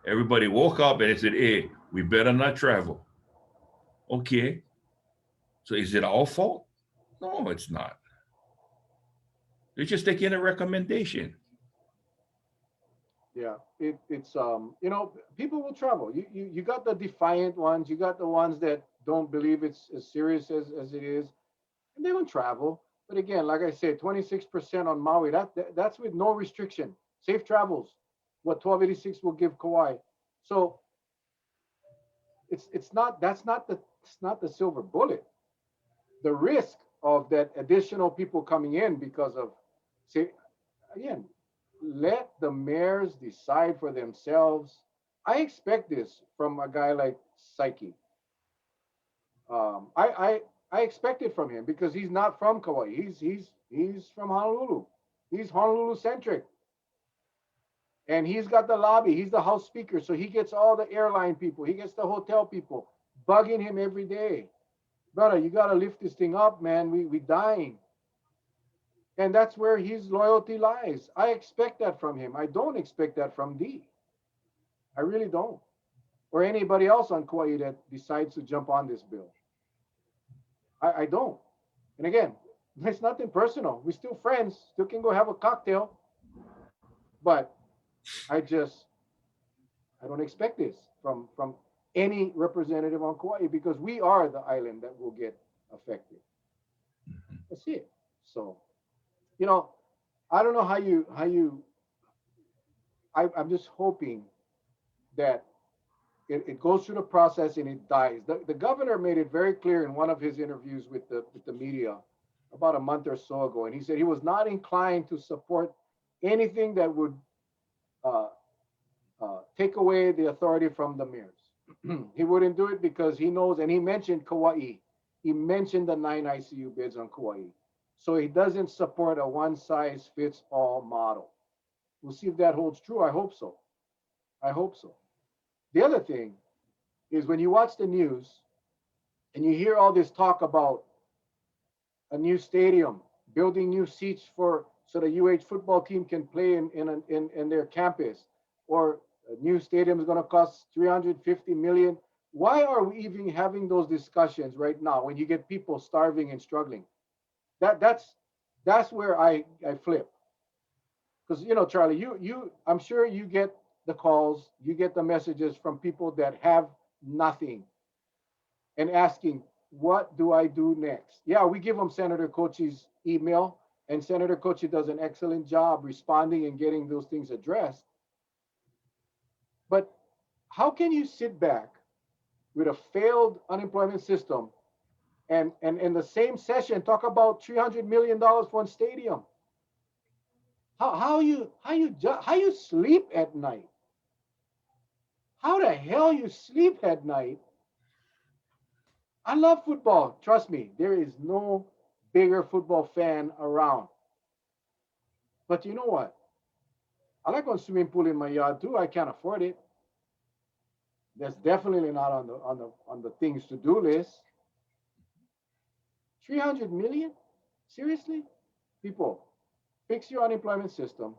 Everybody woke up and they said, hey, we better not travel. Okay. So is it our fault? No, it's not. They're just taking a recommendation. Yeah, it's people will travel. You got the defiant ones. You got the ones that don't believe it's as serious as it is, and they will travel. But again, like I said, 26% on Maui. That's with no restriction. Safe travels. What 1286 will give Kauai. So it's not it's not the silver bullet. The risk of that additional people coming in because of, say, again, let the mayors decide for themselves. I expect this from a guy like Psyche. I expect it from him because he's not from Kauai. He's from Honolulu. He's Honolulu centric, and he's got the lobby. He's the House Speaker, so he gets all the airline people. He gets the hotel people bugging him every day. Brother, you gotta lift this thing up, man. We dying. And that's where his loyalty lies. I expect that from him. I don't expect that from D. I really don't. Or anybody else on Kauai that decides to jump on this bill. I don't. And again, it's nothing personal. We're still friends, still can go have a cocktail. But I just I don't expect this from any representative on Kauai because we are the island that will get affected. That's it. So, you know, I don't know I'm just hoping that it goes through the process and it dies. The governor made it very clear in one of his interviews with the media about a month or so ago, and he said he was not inclined to support anything that would uh, take away the authority from the mayors. He wouldn't do it because he knows, and he mentioned Kauai. He mentioned the 9 ICU beds on Kauai. So he doesn't support a one size fits all model. We'll see if that holds true. I hope so. I hope so. The other thing is when you watch the news and you hear all this talk about a new stadium, building new seats for so the UH football team can play in their campus, or a new stadium is going to cost 350 million. Why are we even having those discussions right now when you get people starving and struggling? That's where I flip. Because Charlie, you I'm sure you get the calls, you get the messages from people that have nothing and asking, what do I do next? Yeah, we give them Senator Kochi's email, and Senator Kochi does an excellent job responding and getting those things addressed. But how can you sit back with a failed unemployment system and in the same session talk about $300 million for a stadium? How you sleep at night? How the hell you sleep at night? I love football. Trust me, there is no bigger football fan around. But you know what? I like a swimming pool in my yard too. I can't afford it. That's definitely not on the things to do list. 300 million? Seriously? People, fix your unemployment system.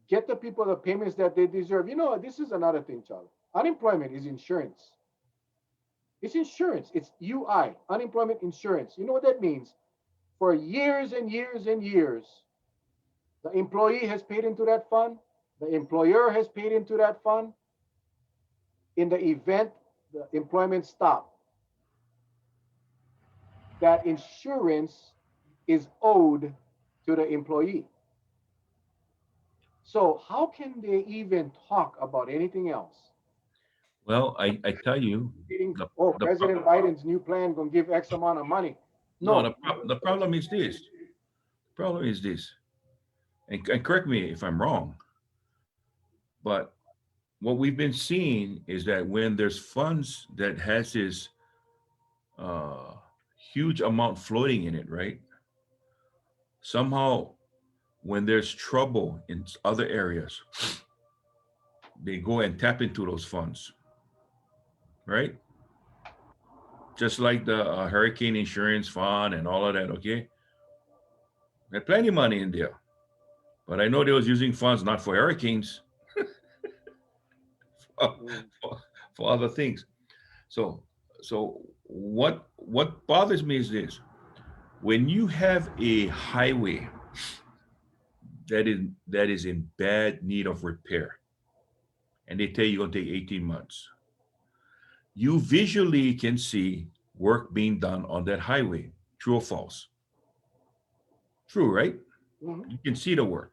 Get the people the payments that they deserve. This is another thing, Charlie. Unemployment is insurance. It's insurance. It's UI, unemployment insurance. You know what that means? For years and years and years, the employee has paid into that fund. The employer has paid into that fund. In the event the employment stopped, that insurance is owed to the employee. So how can they even talk about anything else? Well, I tell you, Meaning, the, oh, the pro- President Biden's new plan gonna give X amount of money. no, No. the problem is this. The problem is this, and correct me if I'm wrong, but what we've been seeing is that when there's funds that has this uh, huge amount floating in it, right? Somehow, when there's trouble in other areas, they go and tap into those funds, right? Just like the hurricane insurance fund and all of that. Okay, had plenty of money in there, but I know they was using funds not for hurricanes, Mm. for, for other things. So, so what bothers me is this: when you have a highway that is in bad need of repair, and they tell you gonna take 18 months, you visually can see work being done on that highway. True or false? True, right? Mhm. You can see the work.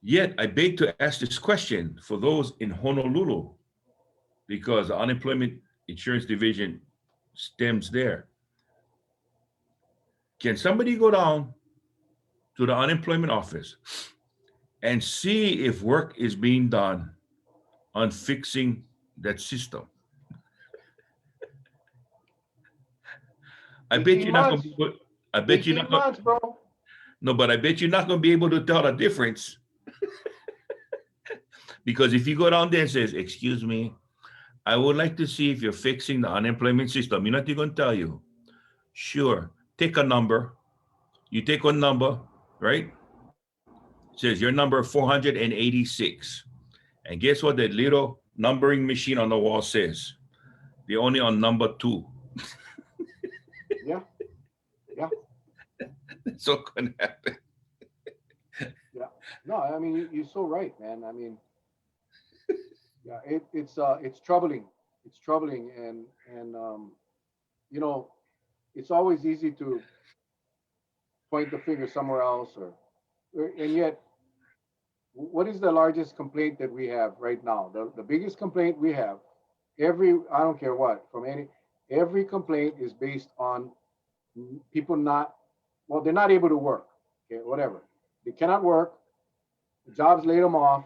Yet I beg to ask this question for those in Honolulu, because the unemployment insurance division stems there. Can somebody go down to the unemployment office and see if work is being done on fixing that system? I bet 18 you're not going to months. be able, I bet you're 18 not going months, bro. no, but I bet you're not going to be able to tell the difference, because if you go down there and says, "Excuse me, I would like to see if you're fixing the unemployment system," you know what they're going to tell you? Sure, take a number. You take one number, right? It says your number 486. And guess what that little numbering machine on the wall says? They're only on number two. Yeah, yeah, That's what's going to happen. yeah. No, I mean you're so right, man. I mean, yeah, it's troubling. It's troubling, and you know, it's always easy to point the finger somewhere else, and yet, what is the largest complaint that we have right now? The biggest complaint we have, I don't care what, every complaint is based on people not, well, they're not able to work. Okay, whatever. They cannot work. The jobs laid them off.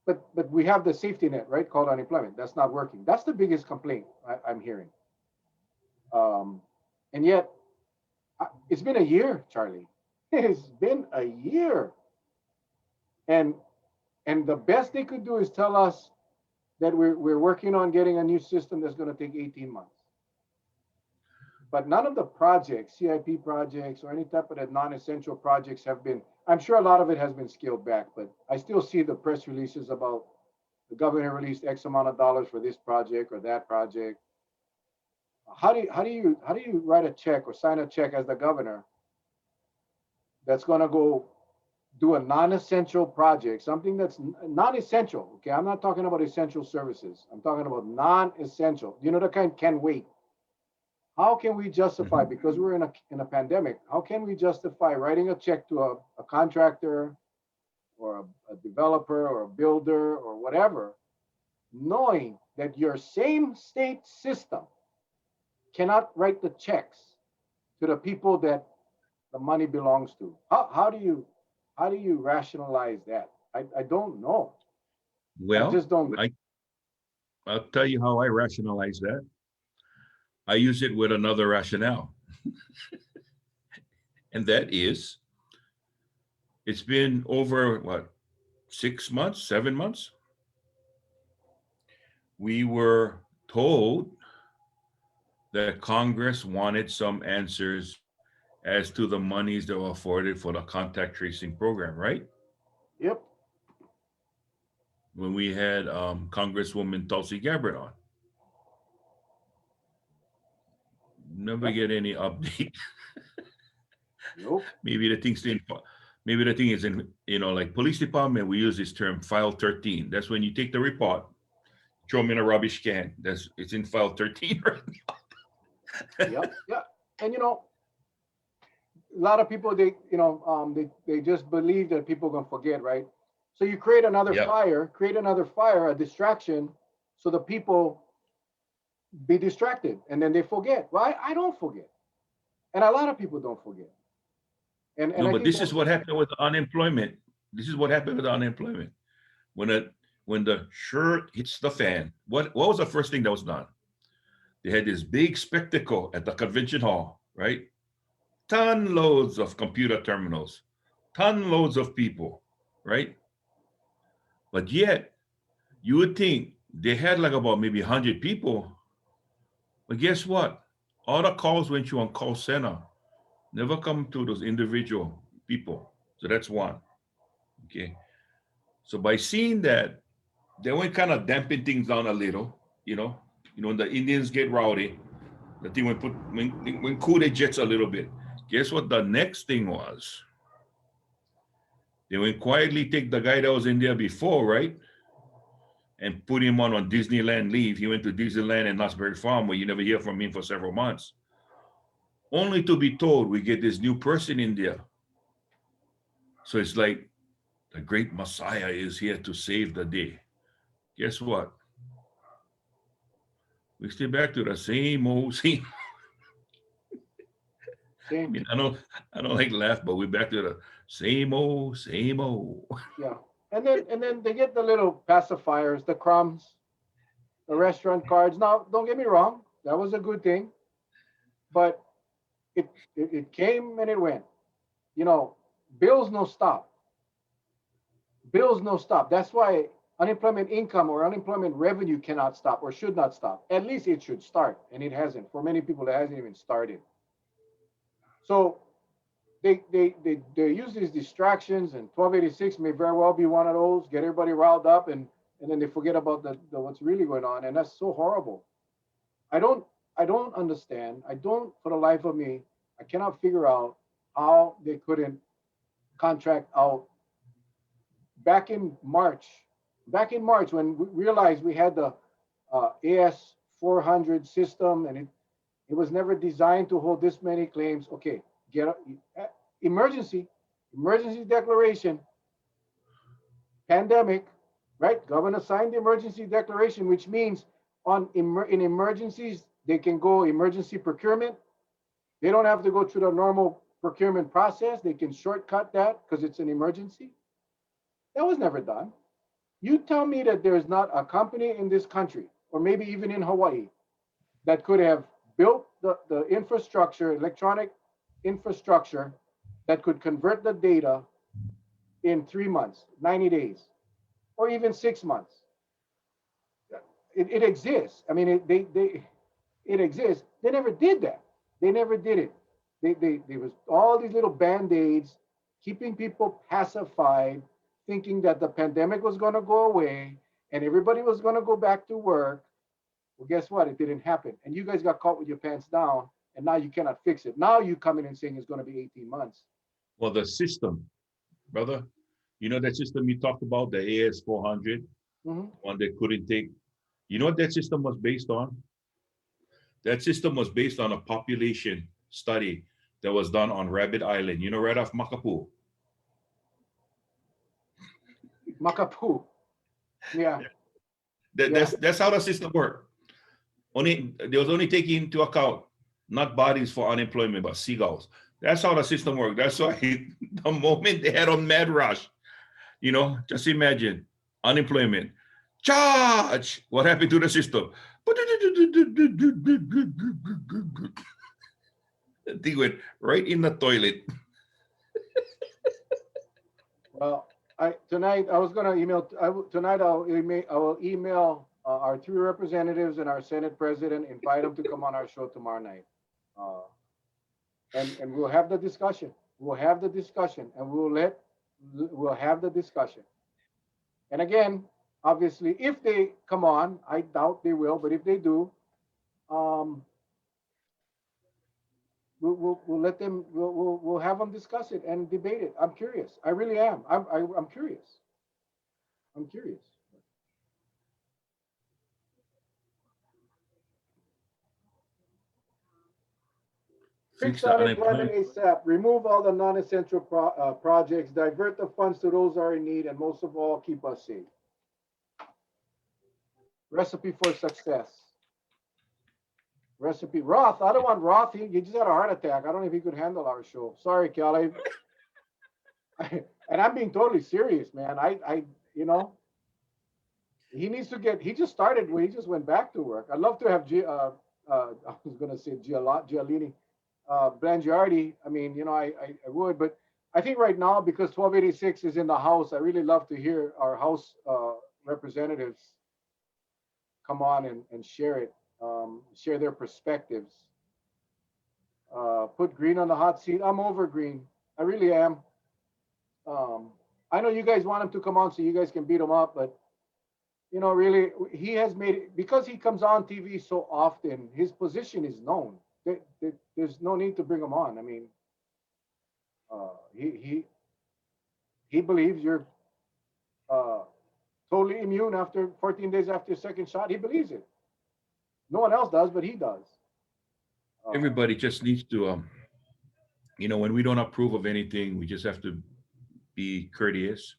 But we have the safety net, right? Called unemployment. That's not working. That's the biggest complaint I'm hearing. Um, and yet, it's been a year, Charlie. It's been a year, and the best they could do is tell us that we're working on getting a new system that's going to take 18 months. But none of the projects, CIP projects, or any type of the non-essential projects have been. I'm sure a lot of it has been scaled back, but I still see the press releases about the governor released X amount of dollars for this project or that project. How do you write a check or sign a check as the governor that's going to go do a non-essential project, something that's non-essential? Okay, I'm not talking about essential services. I'm talking about non-essential. You know, the kind can wait. How can we justify, Mhm. because we're in a pandemic, how can we justify writing a check to a contractor or a developer or a builder or whatever, knowing that your same state system cannot write the checks to the people that the money belongs to? How do you rationalize that? I don't know. I Well, just don't. I'll tell you how I rationalize that. I use it with another rationale, and that is it's been over what, 6 months, 7 months? We were told that Congress wanted some answers as to the monies that were afforded for the contact tracing program, right? Yep. When we had Congresswoman Tulsi Gabbard on, never Yep. get any update. Nope. Maybe the thing's in, maybe the thing is in, like police department, we use this term file 13. That's when you take the report, throw them in a rubbish can. It's in file 13 right now. Yep. Yeah. And a lot of people they just believe that people are gonna forget, right? So you Yep. create another fire, a distraction, so the people be distracted and then they forget. Well, I don't forget, and a lot of people don't forget, and No, I but think this that is what happened with unemployment. This is what happened with unemployment. When it when the shirt hits the fan, what was the first thing that was done? They had this big spectacle at the convention hall, right? Ton loads of computer terminals, ton loads of people, right? But yet, you would think they had like about maybe 100 people. But guess what? All the calls went to on call center, never come to those individual people. So that's one. Okay. So by seeing that, they went kind of dampen things down a little, you know. When the Indians get rowdy, the thing went put when cool they jets a little bit. Guess what the next thing was? They went quietly take the guy that was in there before, right? And put him on Disneyland leave. He went to Disneyland and Knott's Farm where you never hear from him for several months. Only to be told we get this new person in there. So it's like the great Messiah is here to save the day. Guess what? We still back to the same old same. I same. mean, I don't like laugh, but we're back to the same old, same old. Yeah. And then they get the little pacifiers, the crumbs, the restaurant cards. Now, don't get me wrong, that was a good thing, but it came and it went. You know, bills no stop. Bills no stop. That's why unemployment income or unemployment revenue cannot stop or should not stop. At least it should start, and it hasn't. For many people, it hasn't even started. So they use these distractions, and 1286 may very well be one of those. Get everybody riled up, and then they forget about the what's really going on, and that's so horrible. I don't I don't understand. I don't, for the life of me, I cannot figure out how they couldn't contract out back in March. Back in March, when we realized we had the AS 400 system, and it was never designed to hold this many claims. Okay, get emergency, emergency declaration, pandemic, right? Governor signed the emergency declaration, which means in emergencies they can go emergency procurement. They don't have to go through the normal procurement process. They can shortcut that because it's an emergency. That was never done. You tell me that there is not a company in this country, or maybe even in Hawaii, that could have built the infrastructure, electronic infrastructure, that could convert the data in 3 months, 90 days, or even 6 months. It exists. I mean, it exists. They never did that. They never did it. There was all these little band-aids keeping people pacified, thinking that the pandemic was going to go away and everybody was going to go back to work. Well, guess what? It didn't happen. And you guys got caught with your pants down, and now you cannot fix it. Now you come in and saying it's going to be 18 months. Well, the system, brother, that system you talked about, the AS 400, Mm-hmm. one that couldn't take. You know what that system was based on? That system was based on a population study that was done on Rabbit Island, right off Makapu. Makapu. Yeah, That, yeah. that's that's how the system worked. Only they was only taking into account not bodies for unemployment, but seagulls. That's how the system worked. That's why the moment they had on Mad Rush, just imagine unemployment. Charge! What happened to the system? They went right in the toilet. Well, tonight I was going to email. Tonight I will email our three representatives and our Senate president. Invite them to come on our show tomorrow night, uh, and we'll have the discussion. We'll have the discussion, and we'll have the discussion. And again, obviously, if they come on, I doubt they will, but if they do, um, we'll let them. We'll have them discuss it and debate it. I'm curious. I really am. I'm curious. I'm curious. Fix Fix the unemployment unemployment. ASAP. Remove all the non-essential projects. Divert the funds to those who are in need, and most of all, keep us safe. Recipe for success. Recipe Roth. I don't want Roth. He just had a heart attack. I don't know if he could handle our show. Sorry, Cal. And I'm being totally serious, man. You know, he needs to get. He just started. He just went back to work. I'd love to have. I was going to say Gialini, Blangiardi. I mean, you know, I would, but I think right now because 1286 is in the House, I really love to hear our House representatives come on and share it, share their perspectives. Put Green on the hot seat. I'm over Green. I really am. Um, I know you guys want him to come on so you guys can beat him up, but you know, really, he has made it because he comes on TV so often. His position is known. There's no need to bring him on. I mean, he believes you're uh, totally immune after 14 days after your second shot. He believes it. No one else does, but he does. Everybody just needs to, when we don't approve of anything, we just have to be courteous.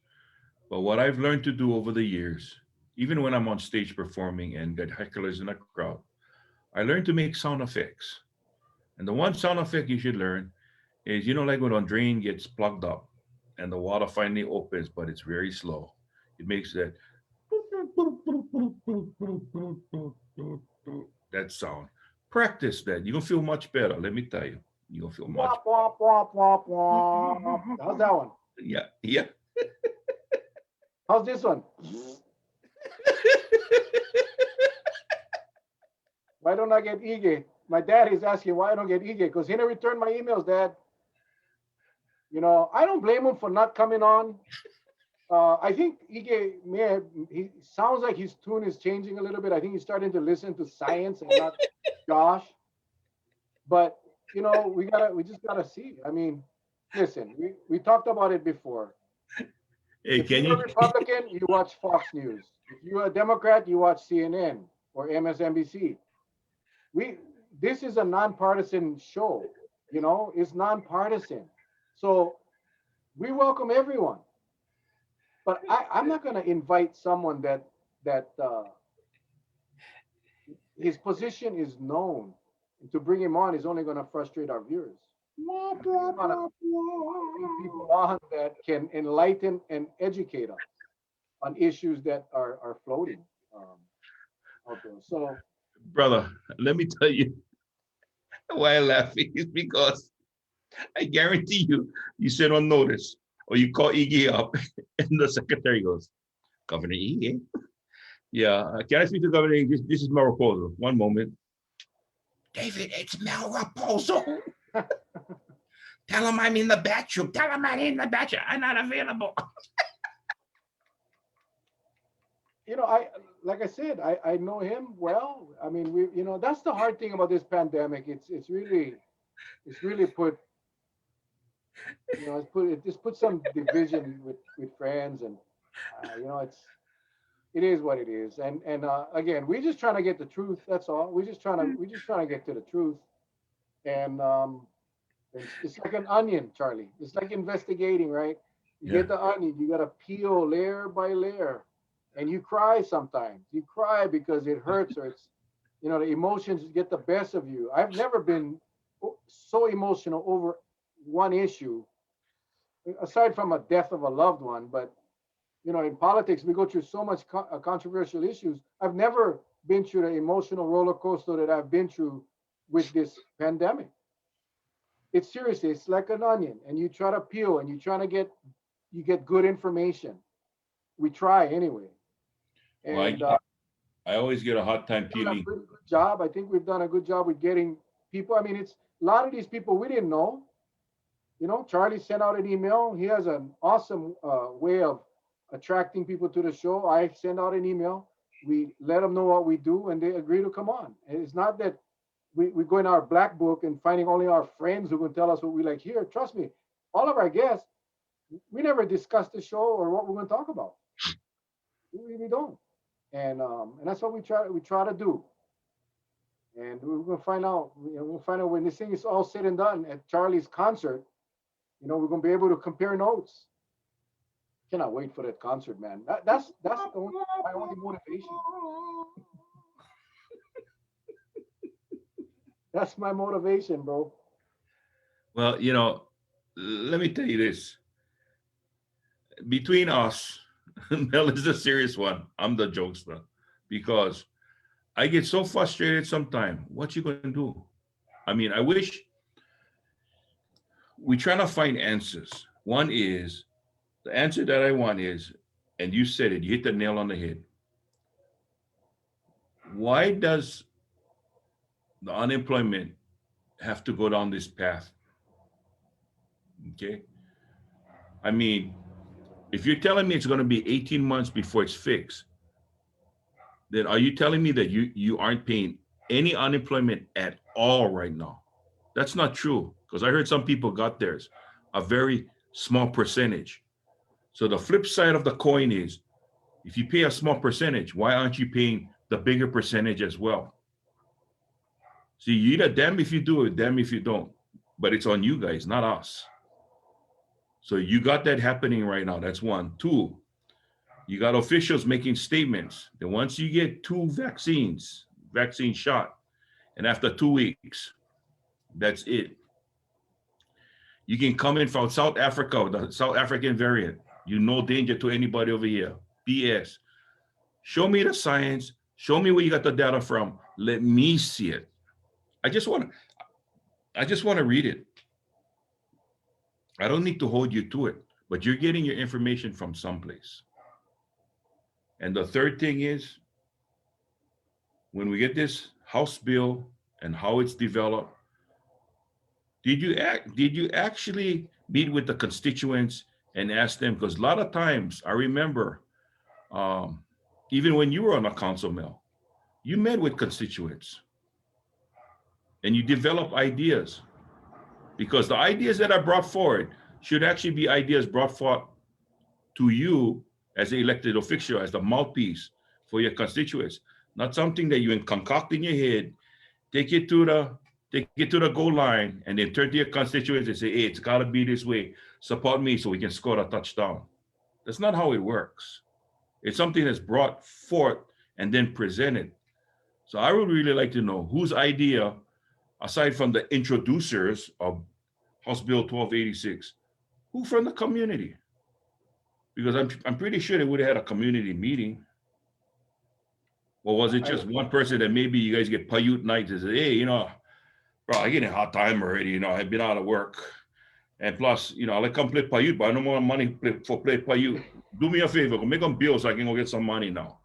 But what I've learned to do over the years, even when I'm on stage performing and get hecklers in a crowd, I learned to make sound effects. And the one sound effect you should learn is, like when a drain gets plugged up and the water finally opens, but it's very slow. It makes that sound. Practice that. You're gonna feel much better. Let me tell you. You're gonna feel much. Womp womp womp womp womp. How's that one? Yeah, yeah. How's this one? Why don't I get Ige? My dad is asking why I don't get Ige because he didn't return my emails, Dad. You know, I don't blame him for not coming on. I think Ige may have, he sounds like his tune is changing a little bit. I think he's starting to listen to science and not Josh. But we just gotta see. I mean, listen, we talked about it before. Hey, If can you're you? a Republican, you watch Fox News. If you're a Democrat, you watch CNN or MSNBC. We This is a nonpartisan show. It's nonpartisan. So we welcome everyone. But I'm not going to invite someone that his position is known. And to bring him on is only going to frustrate our viewers. Bring people on that can enlighten and educate us on issues that are floating out there. So Brother, let me tell you why I'm laughing is because I guarantee you sit on notice or you call Iggy up and the secretary goes, Governor Iggy? Yeah, can I speak to Governor Iggy? This is Mel Raposo. One moment. David, it's Mel Raposo. Tell him I'm in the bathroom. Tell him I'm in the bathroom. I'm not available. I like I said, I know him well. I mean, that's the hard thing about this pandemic. It's really put it just put some division with friends, and it is what it is. And again, we're just trying to get the truth. That's all. We're just trying to get to the truth. And it's like an onion, Charlie. It's like investigating, right? You Yeah. get the onion, you gotta peel layer by layer, and you cry sometimes. You cry because it hurts, or the emotions get the best of you. I've never been so emotional over one issue, aside from a death of a loved one. But in politics, we go through so much controversial issues. I've never been through the emotional roller coaster that I've been through with this pandemic. It's seriously, it's like an onion, and you try to peel, and you get good information. We try anyway, Well, and I always get a hard time done a peeling. good job. I think we've done a good job with getting people. I mean, it's a lot of these people we didn't know. Charlie sent out an email. He has an awesome way of attracting people to the show. I send out an email. We let them know what we do, and they agree to come on. And it's not that we go in our black book and finding only our friends who can tell us what we like here. Trust me, all of our guests, we never discuss the show or what we're going to talk about. We really don't. And that's what we try to do. And we're gonna find out. We'll find out when this thing is all said and done at Charlie's concert. We're gonna be able to compare notes. Cannot wait for that concert, man. That's my only motivation. That's my motivation, bro. Well, let me tell you this. Between us, Mel is the serious one. I'm the jokester because I get so frustrated sometimes. What you gonna do? I mean, I wish we trying to find answers. One is the answer that I want is, and you said it, you hit the nail on the head. Why does the unemployment have to go down this path? Okay. I mean, if you're telling me it's going to be 18 months before it's fixed, then are you telling me that you aren't paying any unemployment at all right now? That's not true because I heard some people got theirs, a very small percentage. So the flip side of the coin is if you pay a small percentage, why aren't you paying the bigger percentage as well? See, you either damn if you do it, damn if you don't. But it's on you guys, not us. So you got that happening right now. That's one. Two, you got officials making statements that once you get two vaccine shot, and after 2 weeks, that's it. You can come in from South Africa, the South African variant. You no danger to anybody over here. BS. Show me the science. Show me where you got the data from. Let me see it. I just want to read it. I don't need to hold you to it, but you're getting your information from someplace. And the third thing is when we get this House bill and how it's developed, did you actually meet with the constituents and ask them? Because a lot of times I remember, um, even when you were on a council, Mel, you met with constituents and you develop ideas because the ideas that are brought forward should actually be ideas brought forth to you as an elected official, as the mouthpiece for your constituents, not something that you concoct in your head, take it to the goal line, and then turn to your constituents and say, "Hey, it's got to be this way. Support me so we can score a touchdown." That's not how it works. It's something that's brought forth and then presented. So I would really like to know whose idea, aside from the introducers of House Bill 1286, who from the community? Because I'm pretty sure they would have had a community meeting. Or was it I just one person that maybe you guys get Paiute nights and say, "Hey, bro, I get a hard time already. I've been out of work. And plus, I like come play Paiute, but I no more money for play Paiute. Do me a favor, go make them bill so I can go get some money now."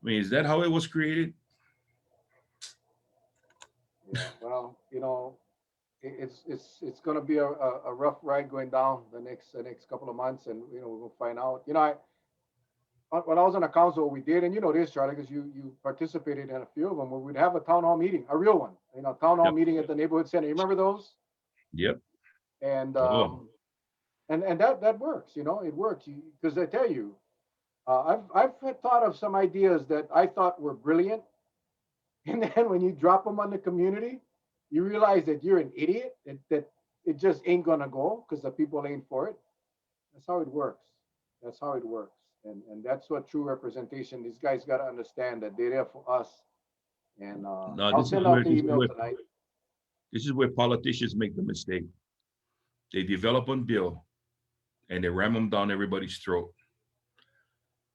I mean, is that how it was created? Yeah. Well, it's going to be a rough ride going down the next couple of months, and we'll find out. When I was on the council, we did, and you know this, Charlie, because you participated in a few of them, where we'd have a town hall meeting, a real one, town hall Yep. meeting at the neighborhood center. You remember those? Yep. And Oh, that works. It works because I tell you, I've had thought of some ideas that I thought were brilliant, and then when you drop them on the community, you realize that you're an idiot. That it just ain't gonna go because the people ain't for it. That's how it works. That's how it works. And that's what true representation. These guys got to understand that they're there for us. And no, I'll this is send where out the email tonight. politicians make the mistake. They develop a bill and they ram them down everybody's throat.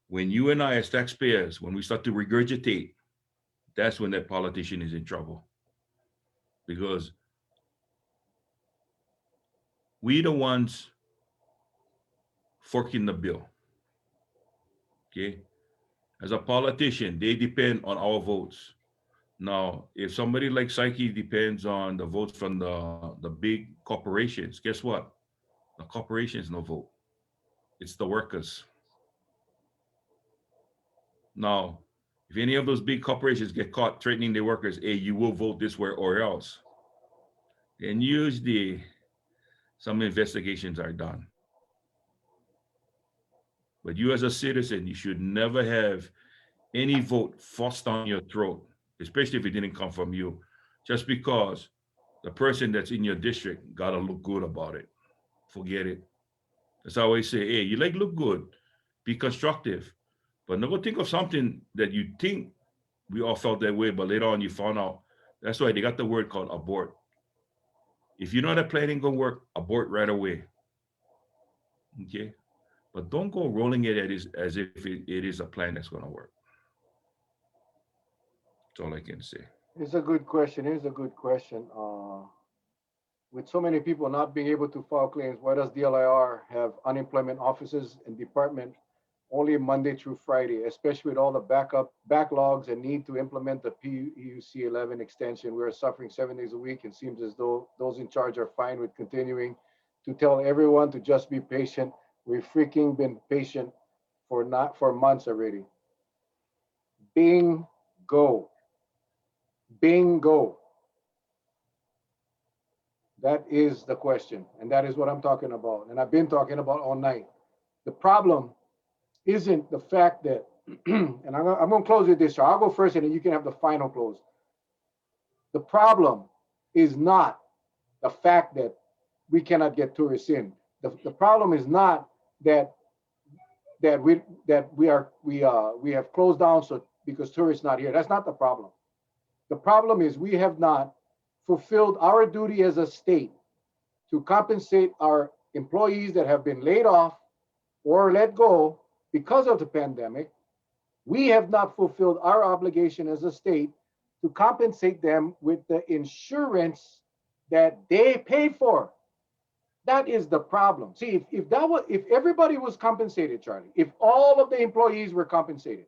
When you and I, as taxpayers, when we start to regurgitate, that's when that politician is in trouble because we the ones forking the bill. Okay, as a politician, they depend on our votes. Now, if somebody like Psyche depends on the votes from the big corporations, guess what? The corporations no vote. It's the workers. Now, if any of those big corporations get caught threatening their workers, hey, you will vote this way or else, then usually some investigations are done. But you as a citizen, you should never have any vote forced down your throat. especially if it didn't come from you, just because the person that's in your district gotta look good about it. Forget it. As I always say, hey, you like look good, be constructive, but never think of something that you think we all felt that way, but later on you found out. That's why they got the word called abort. If you know that plan ain't gonna work, abort right away. Okay, but don't go rolling it as if it is a plan that's gonna work. That's all I can say. It's a good question. It's a good question. With so many people not being able to file claims, why does DLIR have unemployment offices and department only Monday through Friday, especially with all the backlogs and need to implement the PUC 11 extension? We are suffering 7 days a week. It seems as though those in charge are fine with continuing to tell everyone to just be patient. We've freaking been patient for months already. Bingo. Bingo. That is the question. And that is what I'm talking about. And I've been talking about all night. The problem isn't the fact that, and I'm going to close with this. So I'll go first and then you can have the final close. The problem is not the fact that we cannot get tourists in. The problem is not that we have closed down so because tourists not here. That's not the problem. The problem is we have not fulfilled our duty as a state to compensate our employees that have been laid off or let go because of the pandemic. We have not fulfilled our obligation as a state to compensate them with the insurance that they paid for. That is the problem. See, if everybody was compensated, Charlie, if all of the employees were compensated,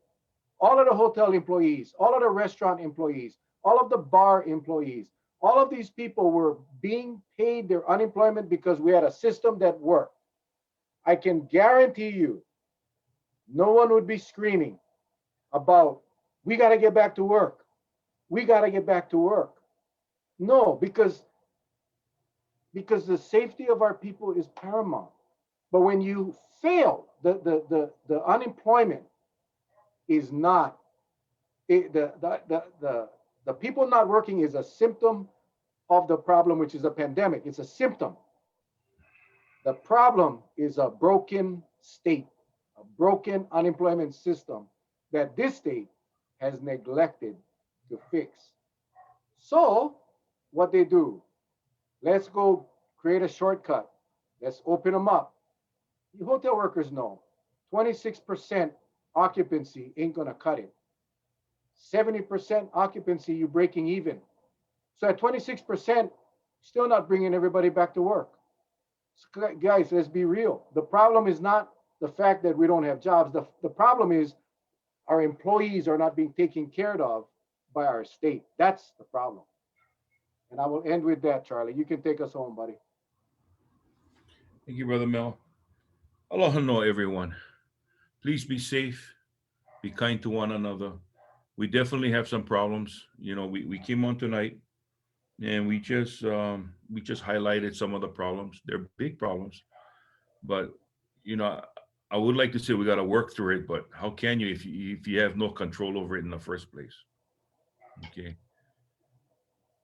all of the hotel employees, all of the restaurant employees, all of the bar employees, all of these people were being paid their unemployment because we had a system that worked. I can guarantee you, no one would be screaming about, we got to get back to work. We got to get back to work. No, because the safety of our people is paramount. But when you fail, the unemployment is not, the people not working is a symptom of the problem, which is a pandemic. It's a symptom. The problem is a broken state, a broken unemployment system that this state has neglected to fix. So what they do, let's go create a shortcut. Let's open them up. The hotel workers know 26% occupancy ain't gonna cut it. 70% occupancy, you're breaking even. So at 26%, still not bringing everybody back to work. So guys, let's be real. The problem is not the fact that we don't have jobs. The problem is our employees are not being taken care of by our state. That's the problem. And I will end with that, Charlie. You can take us home, buddy. Thank you, Brother Mel. Aloha no, everyone. Please be safe. Be kind to one another. We definitely have some problems. You know, we came on tonight and we just highlighted some of the problems. They're big problems, but you know, I would like to say we got to work through it. But how can you if you have no control over it in the first place? Okay.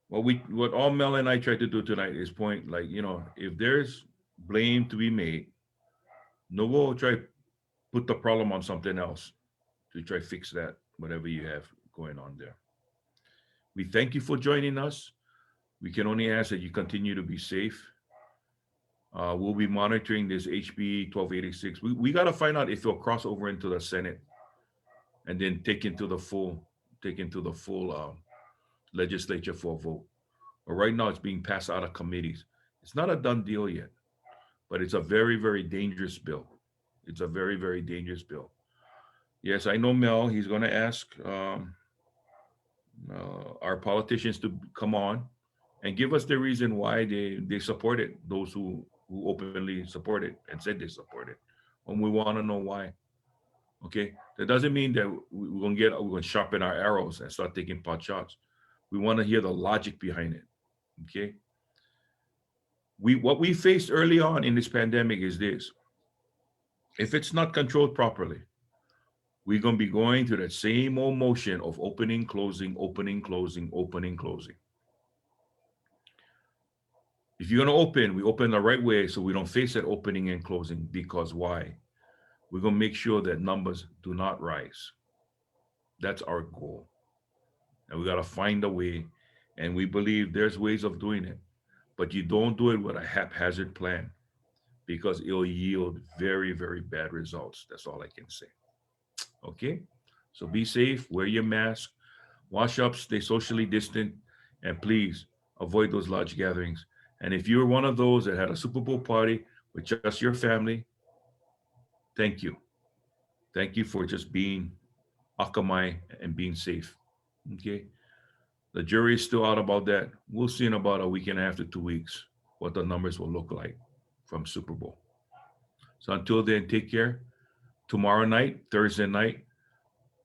What all Mel and I try to do tonight is point, like, you know, if there's blame to be made, no go try put the problem on something else to try fix that, whatever you have going on there. We thank you for joining us. We can only ask that you continue to be safe. We'll be monitoring this HB 1286. We got to find out if it'll cross over into the Senate and then take into the full legislature for a vote. But right now it's being passed out of committees. It's not a done deal yet, but it's a very, very dangerous bill. It's a very, very dangerous bill. Yes, I know Mel. He's going to ask our politicians to come on and give us the reason why they support it. Those who openly support it and said they support it, and we want to know why. Okay, that doesn't mean that we're gonna sharpen our arrows and start taking pot shots. We want to hear the logic behind it. Okay, what we faced early on in this pandemic is this: if it's not controlled properly, we're going to be going through that same old motion of opening, closing, opening, closing, opening, closing. If you're going to open, we open the right way so we don't face that opening and closing. Because why? We're going to make sure that numbers do not rise. That's our goal. And we got to find a way. And we believe there's ways of doing it. But you don't do it with a haphazard plan because it'll yield very, very bad results. That's all I can say. Okay? So be safe, wear your mask, wash up, stay socially distant, and please avoid those large gatherings. And if you're one of those that had a Super Bowl party with just your family, thank you. Thank you for just being akamai and being safe. Okay? The jury is still out about that. We'll see in about a week and a half to 2 weeks what the numbers will look like from Super Bowl. So until then, take care. Tomorrow night, Thursday night,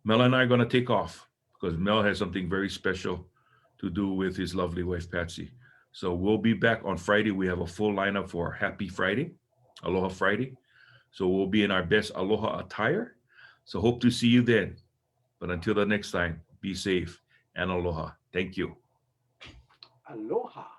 Mel and I are going to take off because Mel has something very special to do with his lovely wife, Patsy. So we'll be back on Friday. We have a full lineup for Happy Friday, Aloha Friday. So we'll be in our best Aloha attire. So hope to see you then. But until the next time, be safe and aloha. Thank you. Aloha.